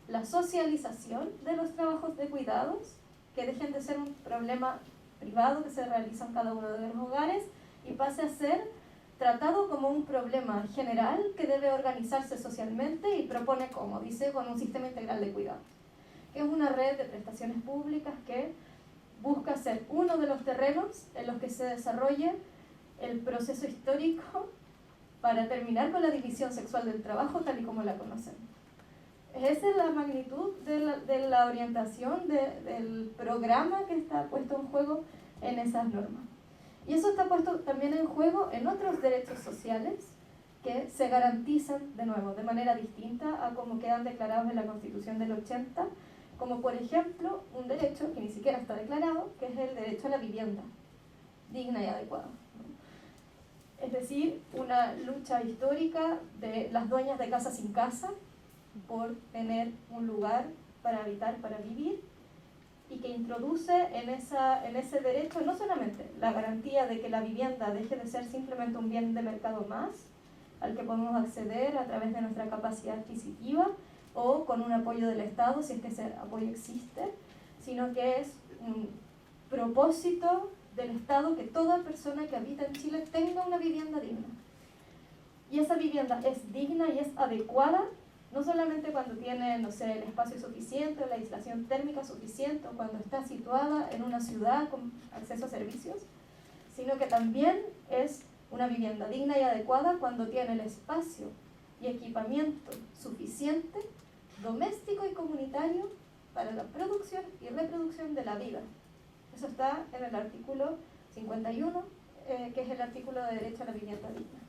la socialización de los trabajos de cuidados, que dejen de ser un problema privado que se realiza en cada uno de los hogares y pase a ser tratado como un problema general que debe organizarse socialmente, y propone, como dice, con un sistema integral de cuidados, que es una red de prestaciones públicas que busca ser uno de los terrenos en los que se desarrolle el proceso histórico para terminar con la división sexual del trabajo tal y como la conocemos. Esa es la magnitud de la orientación del programa que está puesto en juego en esas normas. Y eso está puesto también en juego en otros derechos sociales que se garantizan, de nuevo, de manera distinta a como quedan declarados en la Constitución del 80, como por ejemplo un derecho que ni siquiera está declarado, que es el derecho a la vivienda digna y adecuada. Es decir, una lucha histórica de las dueñas de casa sin casa por tener un lugar para habitar, para vivir, y que introduce en ese derecho no solamente la garantía de que la vivienda deje de ser simplemente un bien de mercado más, al que podemos acceder a través de nuestra capacidad adquisitiva o con un apoyo del Estado, si es que ese apoyo existe, sino que es un propósito del Estado que toda persona que habita en Chile tenga una vivienda digna. Y esa vivienda es digna y es adecuada, no solamente cuando tiene, no sé, el espacio suficiente o la aislación térmica suficiente, o cuando está situada en una ciudad con acceso a servicios, sino que también es una vivienda digna y adecuada cuando tiene el espacio y equipamiento suficiente, doméstico y comunitario, para la producción y reproducción de la vida. Eso está en el artículo 51, que es el artículo de derecho a la vivienda digna.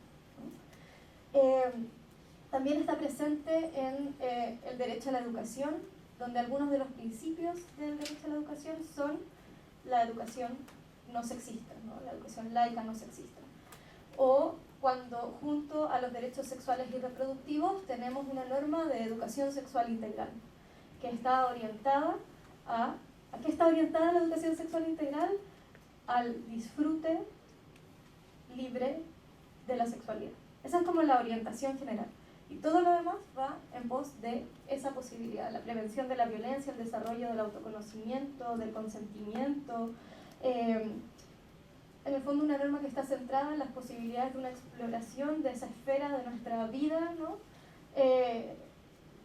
También está presente en el derecho a la educación, donde algunos de los principios del derecho a la educación son la educación no sexista, ¿no? La educación laica no sexista. O cuando junto a los derechos sexuales y reproductivos tenemos una norma de educación sexual integral, que está orientada ¿a qué está orientada la educación sexual integral? Al disfrute libre de la sexualidad. Esa es como la orientación general. Y todo lo demás va en pos de esa posibilidad, la prevención de la violencia, el desarrollo del autoconocimiento, del consentimiento. En el fondo, una norma que está centrada en las posibilidades de una exploración de esa esfera de nuestra vida, ¿no?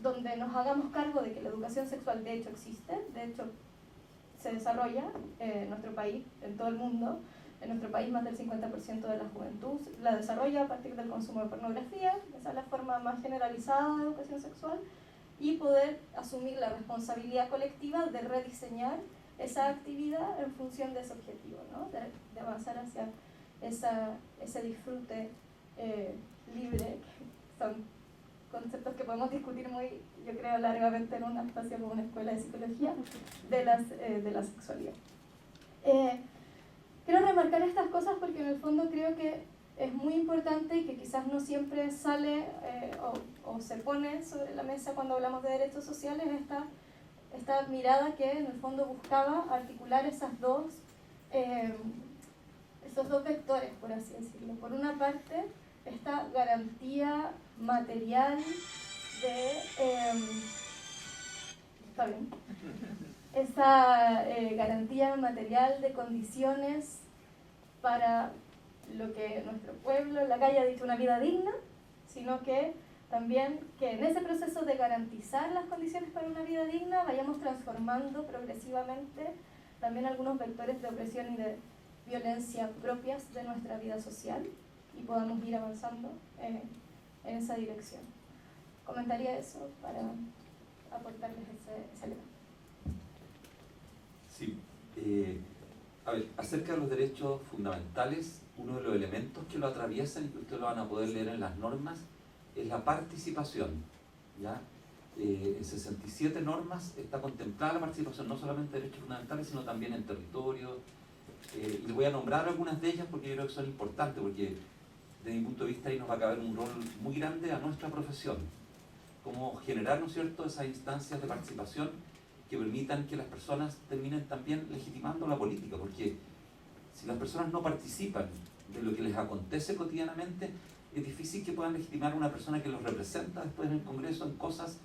Donde nos hagamos cargo de que la educación sexual de hecho existe, de hecho se desarrolla en nuestro país, en todo el mundo. En nuestro país más del 50% de la juventud la desarrolla a partir del consumo de pornografía. Esa es la forma más generalizada de educación sexual, y poder asumir la responsabilidad colectiva de rediseñar esa actividad en función de ese objetivo, ¿no? De avanzar hacia ese disfrute libre. Son conceptos que podemos discutir muy, yo creo, largamente en un espacio como una escuela de psicología de la sexualidad. Quiero remarcar estas cosas porque en el fondo creo que es muy importante y que quizás no siempre sale o se pone sobre la mesa cuando hablamos de derechos sociales, esta mirada que en el fondo buscaba articular esos dos vectores, por así decirlo. Por una parte, esta garantía material está bien. Esa garantía material de condiciones para lo que nuestro pueblo en la calle ha dicho una vida digna, sino que También que en ese proceso de garantizar las condiciones para una vida digna vayamos transformando progresivamente también algunos vectores de opresión y de violencia propias de nuestra vida social y podamos ir avanzando en esa dirección. Comentaría eso para aportarles ese elemento. Sí, a ver, acerca de los derechos fundamentales, uno de los elementos que lo atraviesan y que ustedes lo van a poder leer en las normas es la participación, ¿ya? En 67 normas está contemplada la participación, no solamente de derechos fundamentales, sino también en territorio. Y les voy a nombrar algunas de ellas porque yo creo que son importantes, porque desde mi punto de vista ahí nos va a caber un rol muy grande a nuestra profesión, como generar, ¿no es cierto?, esas instancias de participación que permitan que las personas terminen también legitimando la política, porque si las personas no participan de lo que les acontece cotidianamente, es difícil que puedan legitimar a una persona que los representa después en el Congreso en cosas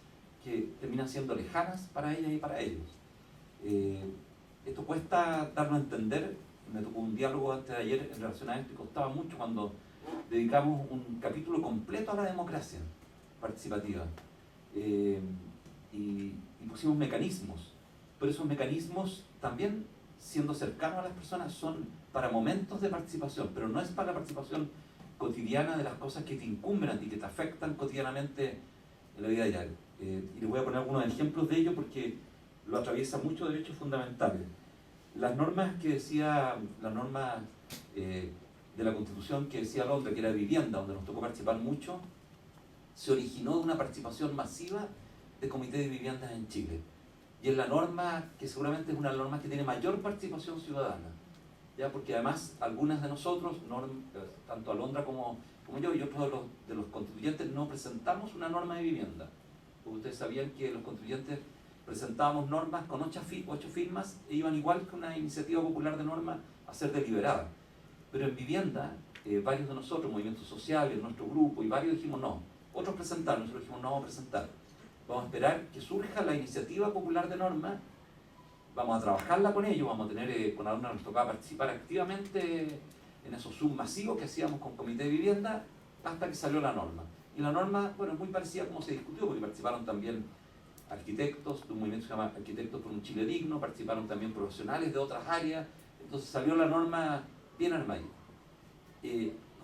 que terminan siendo lejanas para ella y para ellos. Esto cuesta darlo a entender. Me tocó un diálogo antes de ayer en relación a esto y costaba mucho cuando dedicamos un capítulo completo a la democracia participativa y pusimos mecanismos, pero esos mecanismos también, siendo cercanos a las personas, son para momentos de participación, pero no es para la participación cotidiana de las cosas que te incumben a ti, que te afectan cotidianamente en la vida diaria. Y les voy a poner algunos ejemplos de ello porque lo atraviesa muchos derechos fundamentales. Las normas que decía, la norma de la Constitución que decía Londra, que era vivienda, donde nos tocó participar mucho, se originó de una participación masiva de comités de viviendas en Chile. Y es la norma que seguramente es una norma que tiene mayor participación ciudadana, ¿ya? Porque además algunas de nosotros, tanto Alondra como yo y otros de los constituyentes, no presentamos una norma de vivienda. Porque ustedes sabían que los constituyentes presentábamos normas con 8 firmas e iban igual que una iniciativa popular de norma a ser deliberada. Pero en vivienda, varios de nosotros, movimientos sociales, nuestro grupo y varios dijimos no. Otros presentaron, nosotros dijimos no vamos a presentar. Vamos a esperar que surja la iniciativa popular de norma, vamos a trabajarla con ellos, vamos a tener, con Alondra nos tocaba participar activamente en esos Zoom masivos que hacíamos con comité de vivienda hasta que salió la norma. Y la norma, bueno, es muy parecida a como se discutió, porque participaron también arquitectos de un movimiento que se llama Arquitectos por un Chile Digno, participaron también profesionales de otras áreas, entonces salió la norma bien armadita.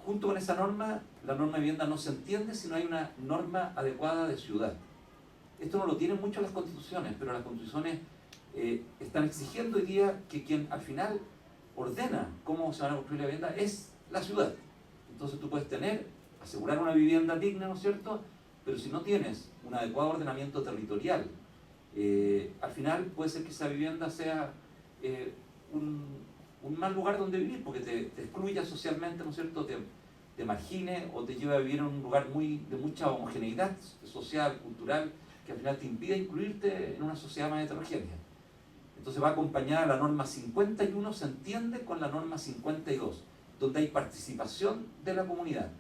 Junto con esa norma, la norma de vivienda no se entiende si no hay una norma adecuada de ciudad. Esto no lo tienen mucho las constituciones, pero las constituciones están exigiendo hoy día que quien al final ordena cómo se van a construir la vivienda es la ciudad. Entonces tú puedes asegurar una vivienda digna, ¿no es cierto?, pero si no tienes un adecuado ordenamiento territorial, al final puede ser que esa vivienda sea un mal lugar donde vivir, porque te excluya socialmente, ¿no es cierto?, te margine o te lleve a vivir en un lugar de mucha homogeneidad social, cultural, que al final te impide incluirte en una sociedad más heterogénea. Entonces va acompañada la norma 51, se entiende con la norma 52, donde hay participación de la comunidad.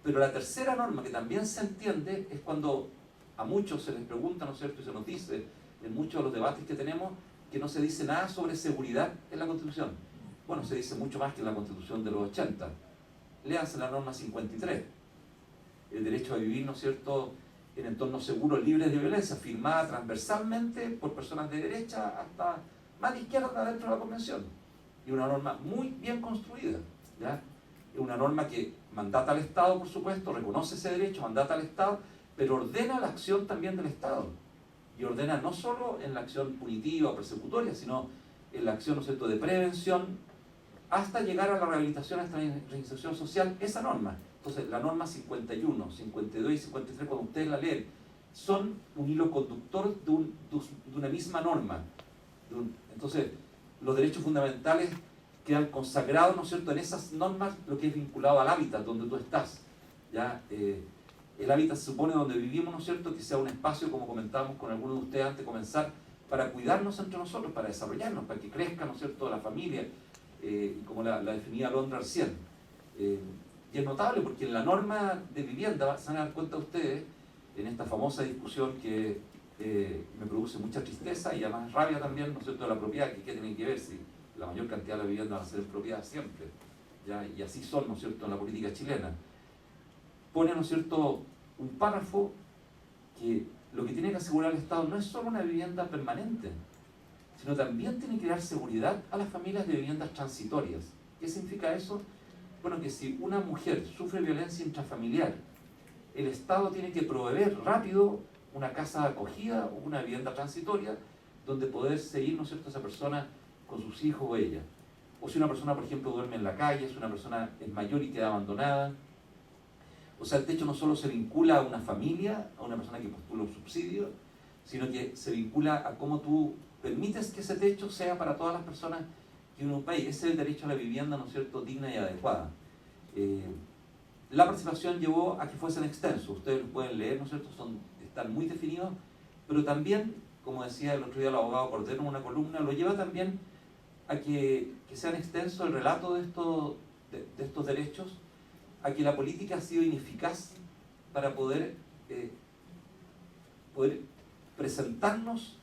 Pero la tercera norma, que también se entiende, es cuando a muchos se les pregunta, ¿no es cierto?, y se nos dice en muchos de los debates que tenemos, que no se dice nada sobre seguridad en la Constitución. Bueno, se dice mucho más que en la Constitución de los 80. Léanse la norma 53. El derecho a vivir, ¿no es cierto?, en entornos seguros, libres de violencia, firmada transversalmente por personas de derecha hasta más de izquierda dentro de la Convención. Y una norma muy bien construida, ¿ya? Es una norma que mandata al Estado, por supuesto, reconoce ese derecho, mandata al Estado, pero ordena la acción también del Estado. Y ordena no solo en la acción punitiva o persecutoria, sino en la acción, ¿no es cierto?, de prevención, hasta llegar a la rehabilitación, hasta la reinserción social, esa norma. Entonces, la norma 51, 52 y 53, cuando ustedes la leen, son un hilo conductor de una misma norma. Entonces, los derechos fundamentales quedan consagrados, ¿no es cierto?, en esas normas, lo que es vinculado al hábitat donde tú estás. ¿Ya? El hábitat se supone donde vivimos, ¿no es cierto?, que sea un espacio, como comentábamos con algunos de ustedes antes de comenzar, para cuidarnos entre nosotros, para desarrollarnos, para que crezca, ¿no es cierto?, la familia, y como la definía Alondra recién. Y es notable porque en la norma de vivienda, se van a dar cuenta ustedes, en esta famosa discusión que me produce mucha tristeza y además rabia también, ¿no es cierto?, de la propiedad, que tienen que ver si la mayor cantidad de la vivienda va a ser propiedad siempre, ¿ya? Y así son, ¿no es cierto?, en la política chilena. Pone, ¿no es cierto?, un párrafo que lo que tiene que asegurar el Estado no es solo una vivienda permanente, sino también tiene que dar seguridad a las familias de viviendas transitorias. ¿Qué significa eso? Bueno, que si una mujer sufre violencia intrafamiliar, el Estado tiene que proveer rápido una casa de acogida o una vivienda transitoria donde poder seguir, ¿no es cierto?, esa persona con sus hijos o ella. O si una persona, por ejemplo, duerme en la calle, si una persona es mayor y queda abandonada. O sea, el techo no solo se vincula a una familia, a una persona que postula un subsidio, sino que se vincula a cómo tú permites que ese techo sea para todas las personas que viven en un país. Ese es el derecho a la vivienda, ¿no es cierto?, digna y adecuada. La participación llevó a que fuesen extensos. Ustedes lo pueden leer, ¿no es cierto?, están muy definidos, pero también, como decía el otro día el abogado Cordero en una columna, lo lleva también a que sean extensos el relato de estos derechos, a que la política ha sido ineficaz para poder presentarnos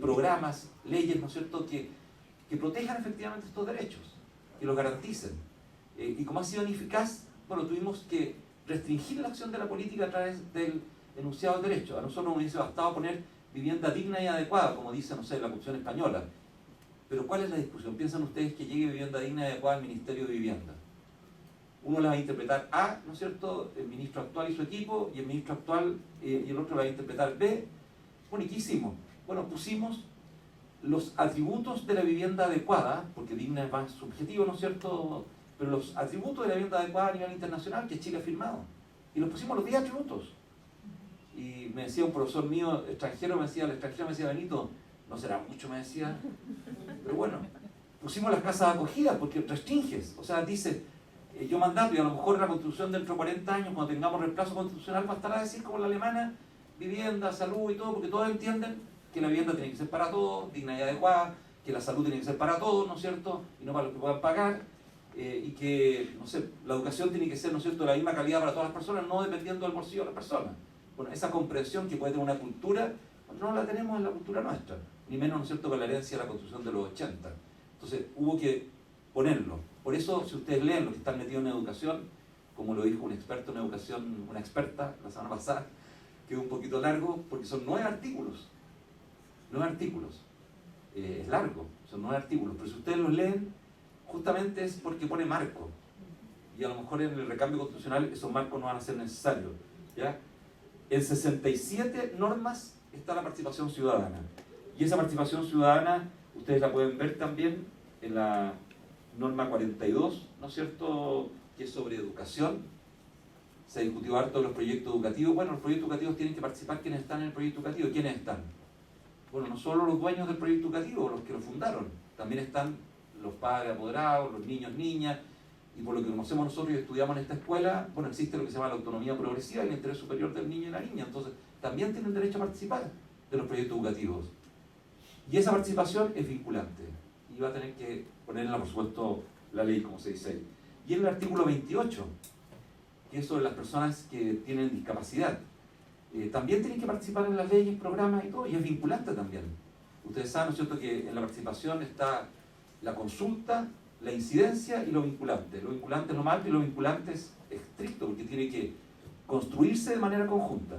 programas, leyes, ¿no es cierto?, que protejan efectivamente estos derechos, que los garanticen. Y como ha sido ineficaz, bueno, tuvimos que restringir la acción de la política a través del enunciado del derecho. A nosotros nos hubiese bastado poner vivienda digna y adecuada, como dice, no sé, la Constitución española. Pero ¿cuál es la discusión? ¿Piensan ustedes que llegue vivienda digna y adecuada al Ministerio de Vivienda? Uno la va a interpretar A, ¿no es cierto?, el ministro actual y su equipo, y el ministro actual y el otro la va a interpretar B. Bueno, ¿y qué hicimos? Bueno, pusimos los atributos de la vivienda adecuada, porque digna es más subjetivo, ¿no es cierto?, pero los atributos de la vivienda adecuada a nivel internacional que Chile ha firmado. Y los pusimos los 10 atributos. Y me decía un profesor mío extranjero, el extranjero me decía, Benito, no será mucho, me decía, pero bueno, pusimos las casas de acogida porque restringes, o sea, dice, yo mandato, y a lo mejor en la Constitución dentro de 40 años, cuando tengamos reemplazo constitucional, bastará decir como la alemana, vivienda, salud y todo, porque todos entienden que la vivienda tiene que ser para todos, digna y adecuada, que la salud tiene que ser para todos, ¿no es cierto?, y no para los que puedan pagar, y que, no sé, la educación tiene que ser, ¿no es cierto?, de la misma calidad para todas las personas, no dependiendo del bolsillo de las personas. Bueno, esa comprensión que puede tener una cultura, no la tenemos en la cultura nuestra, ni menos, ¿no es cierto?, con la herencia de la Constitución de los 80. Entonces, hubo que ponerlo. Por eso, si ustedes leen los que están metidos en educación, como lo dijo un experto en educación, una experta la semana pasada, quedó un poquito largo, porque son 9 artículos. 9 artículos. Es largo, son 9 artículos, pero si ustedes los leen, justamente es porque pone marco. Y a lo mejor en el recambio constitucional esos marcos no van a ser necesarios, ¿ya? En 67 normas está la participación ciudadana. Y esa participación ciudadana, ustedes la pueden ver también en la norma 42, ¿no es cierto?, que es sobre educación. Se discutió harto de los proyectos educativos. Bueno, los proyectos educativos tienen que participar quienes están en el proyecto educativo. ¿Quiénes están? Bueno, no solo los dueños del proyecto educativo, los que lo fundaron, también están los padres apoderados, los niños, niñas, y por lo que conocemos nosotros y estudiamos en esta escuela, bueno, existe lo que se llama la autonomía progresiva y el interés superior del niño y la niña, entonces también tienen derecho a participar de los proyectos educativos. Y esa participación es vinculante, y va a tener que ponerla, por supuesto, la ley, como se dice ahí. Y en el artículo 28, que es sobre las personas que tienen discapacidad, también tienen que participar en las leyes, programas y todo, y es vinculante también. Ustedes saben, ¿no es cierto?, que en la participación está la consulta, la incidencia y lo vinculante. Lo vinculante es lo más alto y lo vinculante es estricto, porque tiene que construirse de manera conjunta.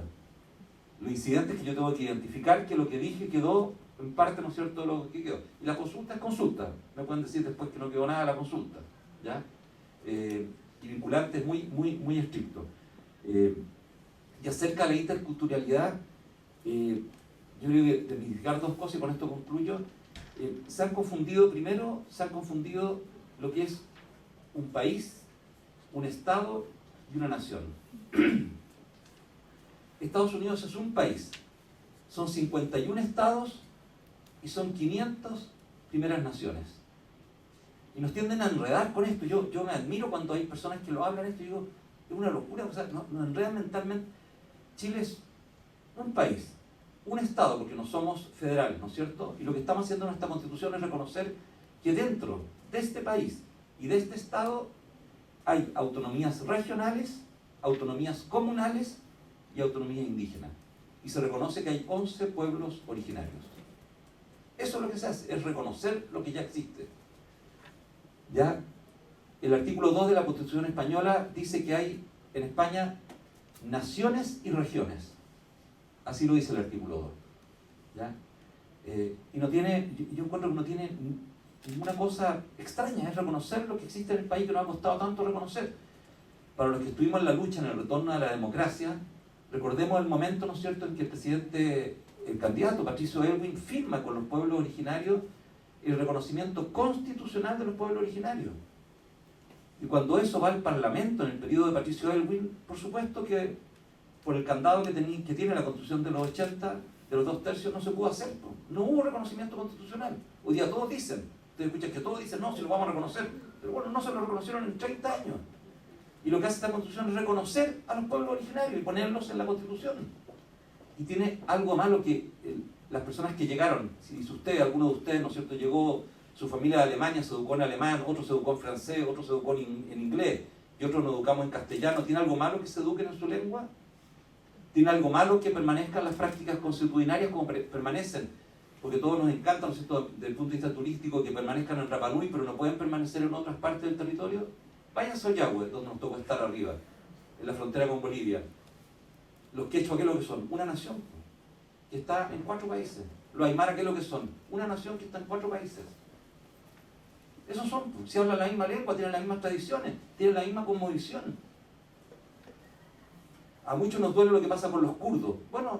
Lo incidente es que yo tengo que identificar que lo que dije quedó en parte, ¿no es cierto?, lo que quedó. Y la consulta es consulta. Me pueden decir después que no quedó nada de la consulta, ¿ya? Y vinculante es muy, muy, muy estricto. Y acerca de la interculturalidad, yo creo que desmitificar 2 cosas y con esto concluyo. Se han confundido lo que es un país, un estado y una nación. Estados Unidos es un país, son 51 estados y son 500 primeras naciones. Y nos tienden a enredar con esto. Yo me admiro cuando hay personas que lo hablan esto y digo, es una locura, o sea, nos enredan mentalmente. Chile es un país, un estado, porque no somos federales, ¿no es cierto? Y lo que estamos haciendo en nuestra Constitución es reconocer que dentro de este país y de este estado hay autonomías regionales, autonomías comunales y autonomía indígena. Y se reconoce que hay 11 pueblos originarios. Eso es lo que se hace, es reconocer lo que ya existe. Ya el artículo 2 de la Constitución española dice que hay en España naciones y regiones. Así lo dice el artículo 2. ¿Ya? Y no tiene, yo encuentro que no tiene ninguna cosa extraña, es reconocer lo que existe en el país que nos ha costado tanto reconocer. Para los que estuvimos en la lucha, en el retorno a la democracia, recordemos el momento, ¿no es cierto?, en que el presidente, el candidato Patricio Aylwin firma con los pueblos originarios el reconocimiento constitucional de los pueblos originarios. Y cuando eso va al Parlamento en el periodo de Patricio Aylwin, por supuesto que por el candado que tiene la Constitución de los 80, de los 2/3, no se pudo hacer. No hubo reconocimiento constitucional. Hoy día todos dicen, ustedes escuchan que todos dicen, no, si lo vamos a reconocer. Pero bueno, no se lo reconocieron en 30 años. Y lo que hace esta Constitución es reconocer a los pueblos originarios y ponerlos en la Constitución. Y tiene algo malo que las personas que llegaron, si usted, alguno de ustedes, ¿no es cierto?, llegó, su familia de Alemania se educó en alemán, otro se educó en francés, otro se educó en inglés, y otros nos educamos en castellano. ¿Tiene algo malo que se eduquen en su lengua? ¿Tiene algo malo que permanezcan las prácticas consuetudinarias como permanecen? Porque todos nos encanta, ¿no es cierto?, desde el punto de vista turístico, que permanezcan en Rapa Nui, pero no pueden permanecer en otras partes del territorio. Váyanse a Ollagüe, donde nos tocó estar arriba, en la frontera con Bolivia. Los quechua, ¿qué es lo que son? Una nación que está en 4 países. Los aymara, ¿qué es lo que son? Una nación que está en 4 países. Esos son, si hablan la misma lengua, tienen las mismas tradiciones, tienen la misma cosmovisión. A muchos nos duele lo que pasa con los kurdos. Bueno,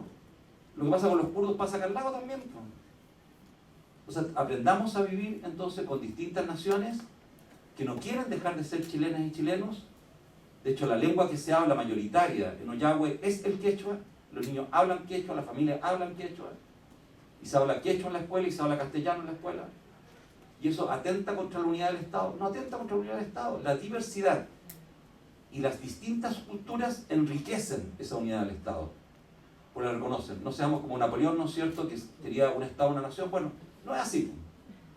lo que pasa con los kurdos pasa acá al lado también. O sea, aprendamos a vivir entonces con distintas naciones que no quieren dejar de ser chilenas y chilenos. De hecho, la lengua que se habla mayoritaria en Ollagüe es el quechua. Los niños hablan quechua, las familias hablan quechua. Y se habla quechua en la escuela y se habla castellano en la escuela. Y eso atenta contra la unidad del Estado. No atenta contra la unidad del Estado. La diversidad y las distintas culturas enriquecen esa unidad del Estado. Pues la reconocen. No seamos como Napoleón, ¿no es cierto?, que quería un Estado, una nación. Bueno, no es así.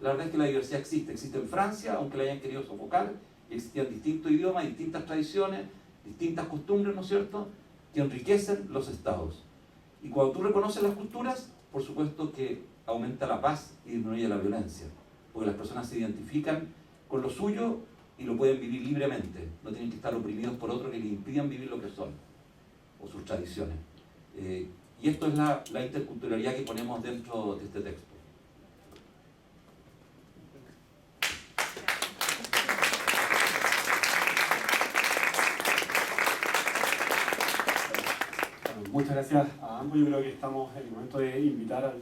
La verdad es que la diversidad existe. Existe en Francia, aunque la hayan querido sofocar. Existían distintos idiomas, distintas tradiciones, distintas costumbres, ¿no es cierto?, que enriquecen los estados. Y cuando tú reconoces las culturas, por supuesto que aumenta la paz y disminuye la violencia. Porque las personas se identifican con lo suyo y lo pueden vivir libremente. No tienen que estar oprimidos por otros que les impidan vivir lo que son, o sus tradiciones. Y esto es la interculturalidad que ponemos dentro de este texto. Muchas gracias a ambos. Yo creo que estamos en el momento de invitar a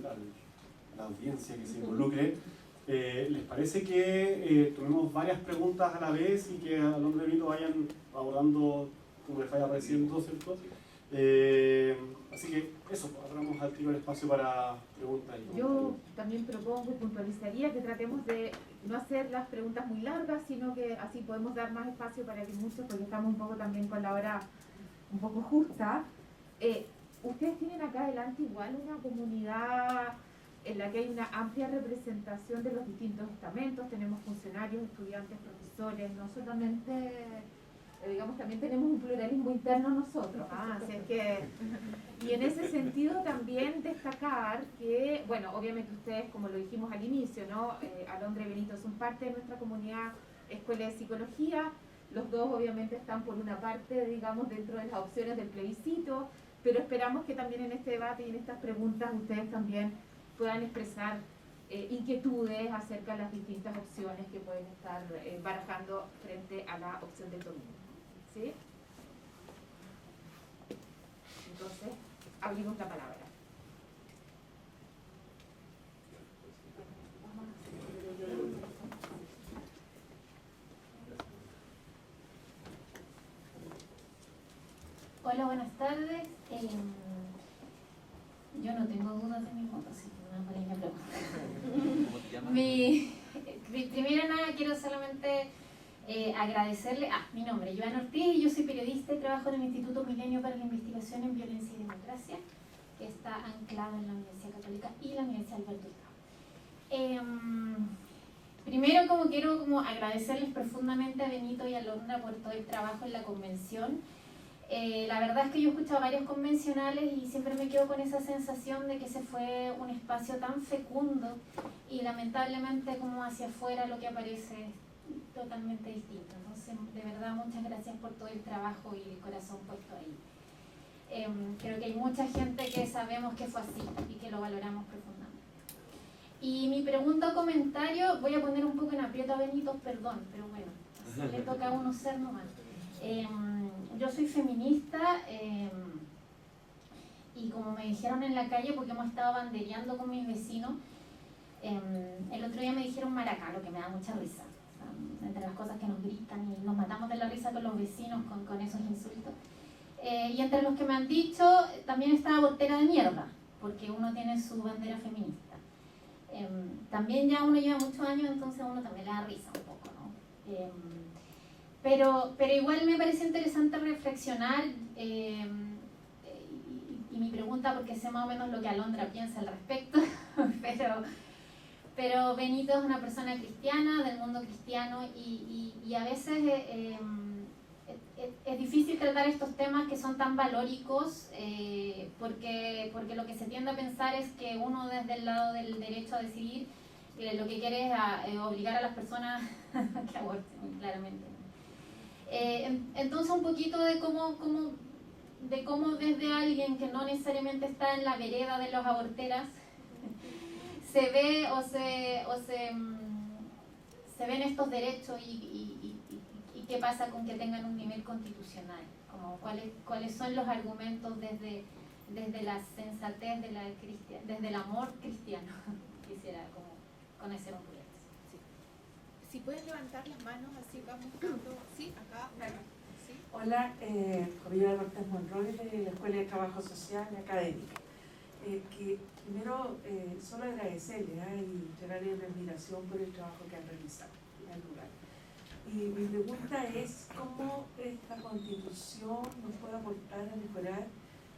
la audiencia que se involucre. ¿Les parece que tomemos varias preguntas a la vez y que al hombre Benito vayan abordando como les vaya apareciendo, ¿cierto? Así que eso, abramos al tiro el espacio para preguntas. Yo también propongo y puntualizaría que tratemos de no hacer las preguntas muy largas, sino que así podemos dar más espacio para que muchos, porque estamos un poco también con la hora un poco justa. Ustedes tienen acá adelante igual una comunidad en la que hay una amplia representación de los distintos estamentos. Tenemos funcionarios, estudiantes, profesores, no solamente, digamos, también tenemos un pluralismo interno nosotros. Así es que, y en ese sentido también destacar que, bueno, obviamente ustedes, como lo dijimos al inicio, ¿no? Alondra y Benito son parte de nuestra comunidad Escuela de Psicología. Los dos obviamente están por una parte, digamos, dentro de las opciones del plebiscito, pero esperamos que también en este debate y en estas preguntas ustedes también puedan expresar inquietudes acerca de las distintas opciones que pueden estar barajando frente a la opción del dominio. ¿Sí? Entonces, abrimos la palabra. Hola, buenas tardes. Yo no tengo dudas de mi voto, así que una pequeña pregunta. ¿Cómo te llamas? Primero nada, quiero solamente agradecerle. Mi nombre es Joana Ortiz y yo soy periodista y trabajo en el Instituto Milenio para la Investigación en Violencia y Democracia, que está anclado en la Universidad Católica y la Universidad Alberto Hurtado. Primero, quiero agradecerles profundamente a Benito y a Alondra por todo el trabajo en la convención. La verdad es que yo he escuchado varios convencionales y siempre me quedo con esa sensación de que se fue un espacio tan fecundo y lamentablemente como hacia afuera lo que aparece es totalmente distinto. Entonces, de verdad, muchas gracias por todo el trabajo y el corazón puesto ahí. Creo que hay mucha gente que sabemos que fue así y que lo valoramos profundamente. Y mi pregunta o comentario, voy a poner un poco en aprieto a Benito, perdón, pero bueno, así le toca a uno ser nomás. Yo soy feminista y como me dijeron en la calle, porque hemos estado bandereando con mis vecinos, el otro día me dijeron maracá, lo que me da mucha risa. O sea, entre las cosas que nos gritan y nos matamos de la risa con los vecinos con esos insultos. Y entre los que me han dicho, también está abortera de mierda, porque uno tiene su bandera feminista. También ya uno lleva muchos años, entonces a uno también le da risa un poco, ¿no? Pero igual me parece interesante reflexionar, y mi pregunta, porque sé más o menos lo que Alondra piensa al respecto, pero Benito es una persona cristiana, del mundo cristiano, y a veces es difícil tratar estos temas que son tan valóricos, porque lo que se tiende a pensar es que uno desde el lado del derecho a decidir lo que quiere es obligar a las personas a que aborten, claramente. Entonces un poquito de cómo desde alguien que no necesariamente está en la vereda de los aborteras se ve o se ven estos derechos y qué pasa con que tengan un nivel constitucional, como cuáles son los argumentos desde la sensatez, desde el amor cristiano. Quisiera como conocer un poquito. Si puedes levantar las manos, así vamos dando. Sí, acá. Sí. Hola, Javiera Cortés Monroy de la Escuela de Trabajo Social y Académica. Que primero solo agradecerle y llorarle en admiración por el trabajo que han realizado en el lugar. Y mi pregunta es cómo esta constitución nos puede aportar a mejorar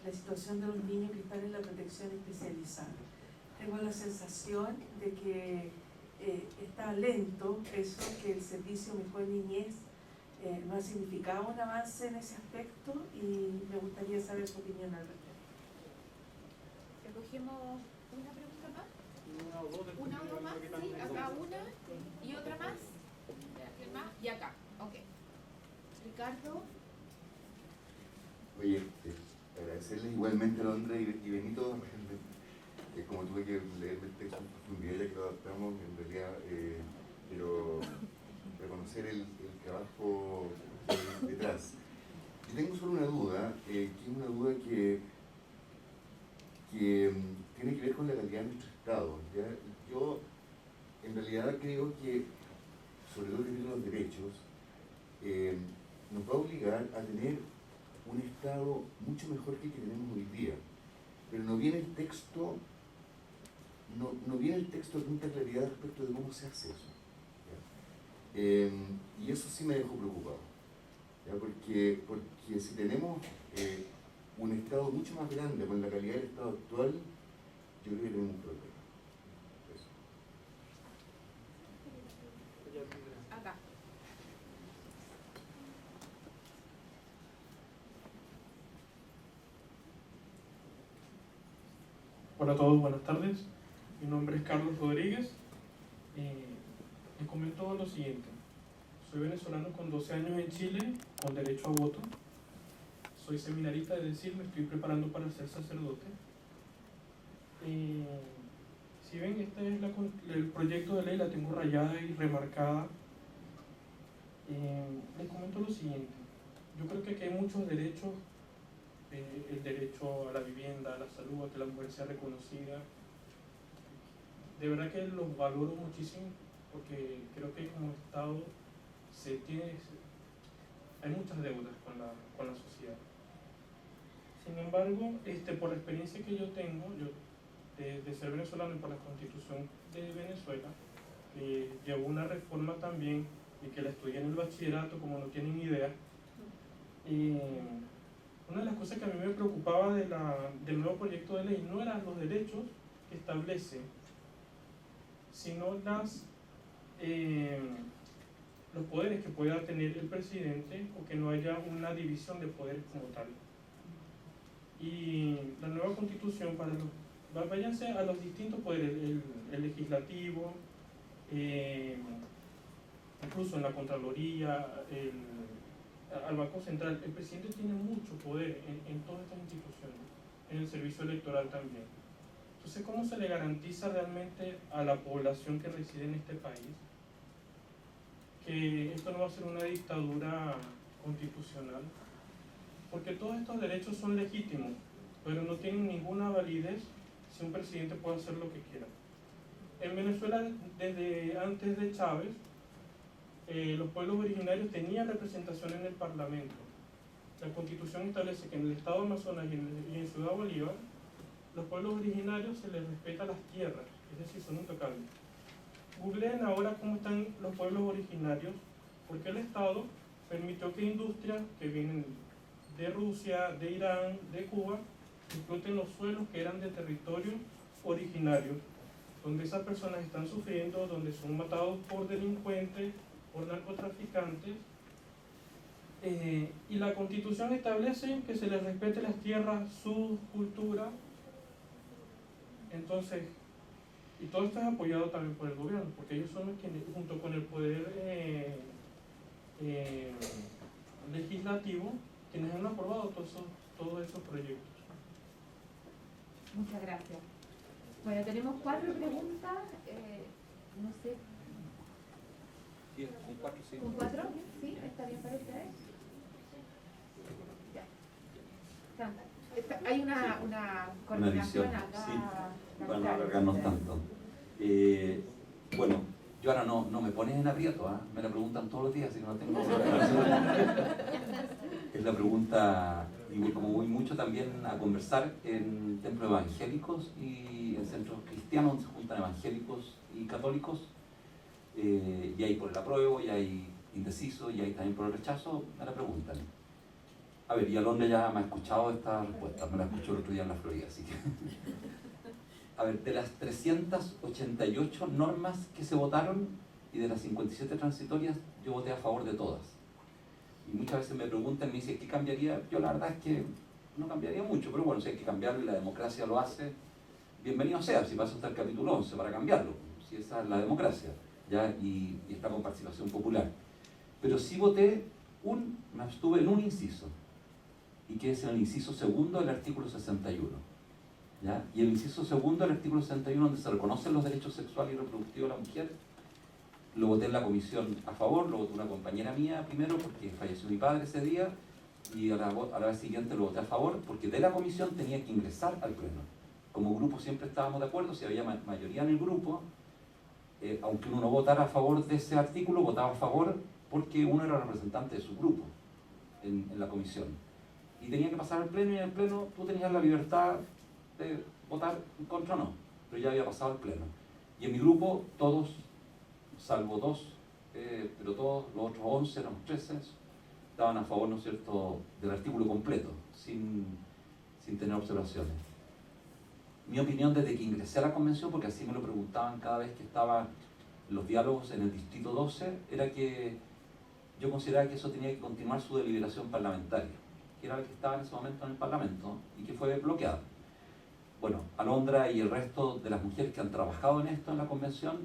la situación de los niños que están en la protección especializada. Tengo la sensación de que está lento eso, que el servicio Mejor Niñez no ha significado un avance en ese aspecto, y me gustaría saber su opinión al respecto. Recogemos una pregunta más. Una o dos más, sí, acá una y otra más. Y acá, ok. Ricardo. Oye, agradecerles igualmente a Alondra y Benito, como tuve que leer el texto en profundidad ya que lo adaptamos, en realidad quiero reconocer el trabajo detrás. Yo tengo solo una duda, que es una duda que tiene que ver con la calidad de nuestro Estado, ¿ya? Yo en realidad creo que, sobre todo el de los derechos, nos va a obligar a tener un Estado mucho mejor que el que tenemos hoy día. Pero no viene el texto con tanta claridad respecto de cómo se hace eso, ¿ya? Y eso sí me dejó preocupado, ¿ya? Porque si tenemos un Estado mucho más grande con la calidad del Estado actual, yo creo que tenemos un problema. Eso. Acá. Hola a todos, buenas tardes. Mi nombre es Carlos Rodríguez. Les comento lo siguiente. Soy venezolano con 12 años en Chile, con derecho a voto. Soy seminarista, es decir, me estoy preparando para ser sacerdote. Si ven, este es el proyecto de ley, la tengo rayada y remarcada. Les comento lo siguiente. Yo creo que aquí hay muchos derechos. El derecho a la vivienda, a la salud, a que la mujer sea reconocida. De verdad que los valoro muchísimo, porque creo que como Estado hay muchas deudas con la sociedad. Sin embargo, por la experiencia que yo tengo, de ser venezolano y por la Constitución de Venezuela, que llevó una reforma también y que la estudié en el bachillerato, como no tienen idea, una de las cosas que a mí me preocupaba del nuevo proyecto de ley no eran los derechos que establece, sino los poderes que pueda tener el presidente, o que no haya una división de poderes como tal. Y la nueva constitución, váyanse a los distintos poderes, el legislativo, incluso en la Contraloría, al Banco Central, el presidente tiene mucho poder en todas estas instituciones, en el servicio electoral también. Entonces, ¿cómo se le garantiza realmente a la población que reside en este país que esto no va a ser una dictadura constitucional? Porque todos estos derechos son legítimos, pero no tienen ninguna validez si un presidente puede hacer lo que quiera. En Venezuela, desde antes de Chávez, los pueblos originarios tenían representación en el Parlamento. La Constitución establece que en el Estado Amazonas y en Ciudad Bolívar, los pueblos originarios se les respeta las tierras, es decir, son intocables. Googleen ahora cómo están los pueblos originarios, porque el Estado permitió que industrias que vienen de Rusia, de Irán, de Cuba, exploten los suelos que eran de territorio originario, donde esas personas están sufriendo, donde son matados por delincuentes, por narcotraficantes, y la Constitución establece que se les respete las tierras, su cultura. Entonces, y todo esto es apoyado también por el gobierno, porque ellos son los que, junto con el poder legislativo, quienes han aprobado todos esos proyectos. Muchas gracias. Bueno, tenemos 4 preguntas. No sé. Sí, con 4, sí. ¿Con 4? ¿Sí? ¿Está bien para ustedes? Ya. Hay una coordinación edición, acá. sí, para no alargarnos tanto. Bueno, yo ahora no me pones en aprieto, ¿eh? Me la preguntan todos los días, si no tengo es la pregunta, y como voy mucho también a conversar en templos evangélicos y en centros cristianos donde se juntan evangélicos y católicos, y hay por el apruebo, y hay indeciso, y hay también por el rechazo, me la preguntan. A ver, y Alondra ya me ha escuchado esta respuesta, me la escuchó el otro día en la Florida, así que... A ver, de las 388 normas que se votaron y de las 57 transitorias, yo voté a favor de todas. Y muchas veces me preguntan, me dicen, ¿qué cambiaría? Yo la verdad es que no cambiaría mucho, pero bueno, si hay que cambiarlo y la democracia lo hace, bienvenido sea, si pasa hasta el capítulo 11 para cambiarlo, si esa es la democracia, ¿ya? Y está con participación popular. Pero sí voté, me abstuve en un inciso, y que es en el inciso segundo del artículo 61. ¿Ya? Y el inciso segundo del artículo 61, donde se reconocen los derechos sexuales y reproductivos de la mujer, lo voté en la comisión a favor, lo votó una compañera mía primero porque falleció mi padre ese día, y a la vez siguiente lo voté a favor porque de la comisión tenía que ingresar al pleno. Como grupo siempre estábamos de acuerdo, si había mayoría en el grupo, aunque uno no votara a favor de ese artículo, votaba a favor porque uno era representante de su grupo en la comisión. Y tenía que pasar al pleno, y en el pleno tú tenías la libertad de votar en contra o no, pero ya había pasado al pleno. Y en mi grupo todos, salvo 2, pero todos los otros 11, los 13, estaban a favor, ¿no es cierto?, del artículo completo, sin tener observaciones. Mi opinión desde que ingresé a la convención, porque así me lo preguntaban cada vez que estaba en los diálogos en el distrito 12, era que yo consideraba que eso tenía que continuar su deliberación parlamentaria, que era la que estaba en ese momento en el Parlamento y que fue bloqueada. Bueno, Alondra y el resto de las mujeres que han trabajado en esto en la convención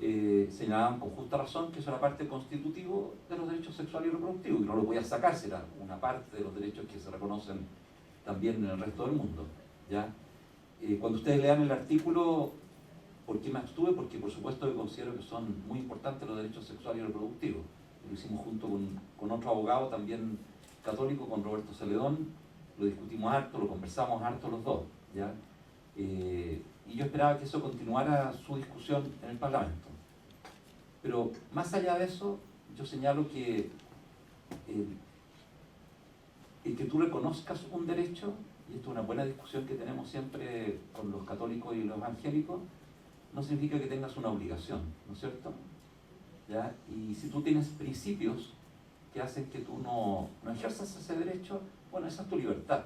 señalaban con justa razón que eso era parte constitutivo de los derechos sexuales y reproductivos, y no lo podía sacar, será una parte de los derechos que se reconocen también en el resto del mundo, ¿ya? Cuando ustedes lean el artículo, ¿por qué me abstuve? Porque por supuesto que considero que son muy importantes los derechos sexuales y reproductivos. Lo hicimos junto con otro abogado también católico, con Roberto Celedón, lo discutimos harto, lo conversamos harto los dos, ¿ya? Y yo esperaba que eso continuara su discusión en el Parlamento. Pero más allá de eso, yo señalo que el que tú reconozcas un derecho, y esto es una buena discusión que tenemos siempre con los católicos y los evangélicos, no significa que tengas una obligación, ¿no es cierto? ¿Ya? Y si tú tienes principios que hacen que tú no ejerzas ese derecho, bueno, esa es tu libertad.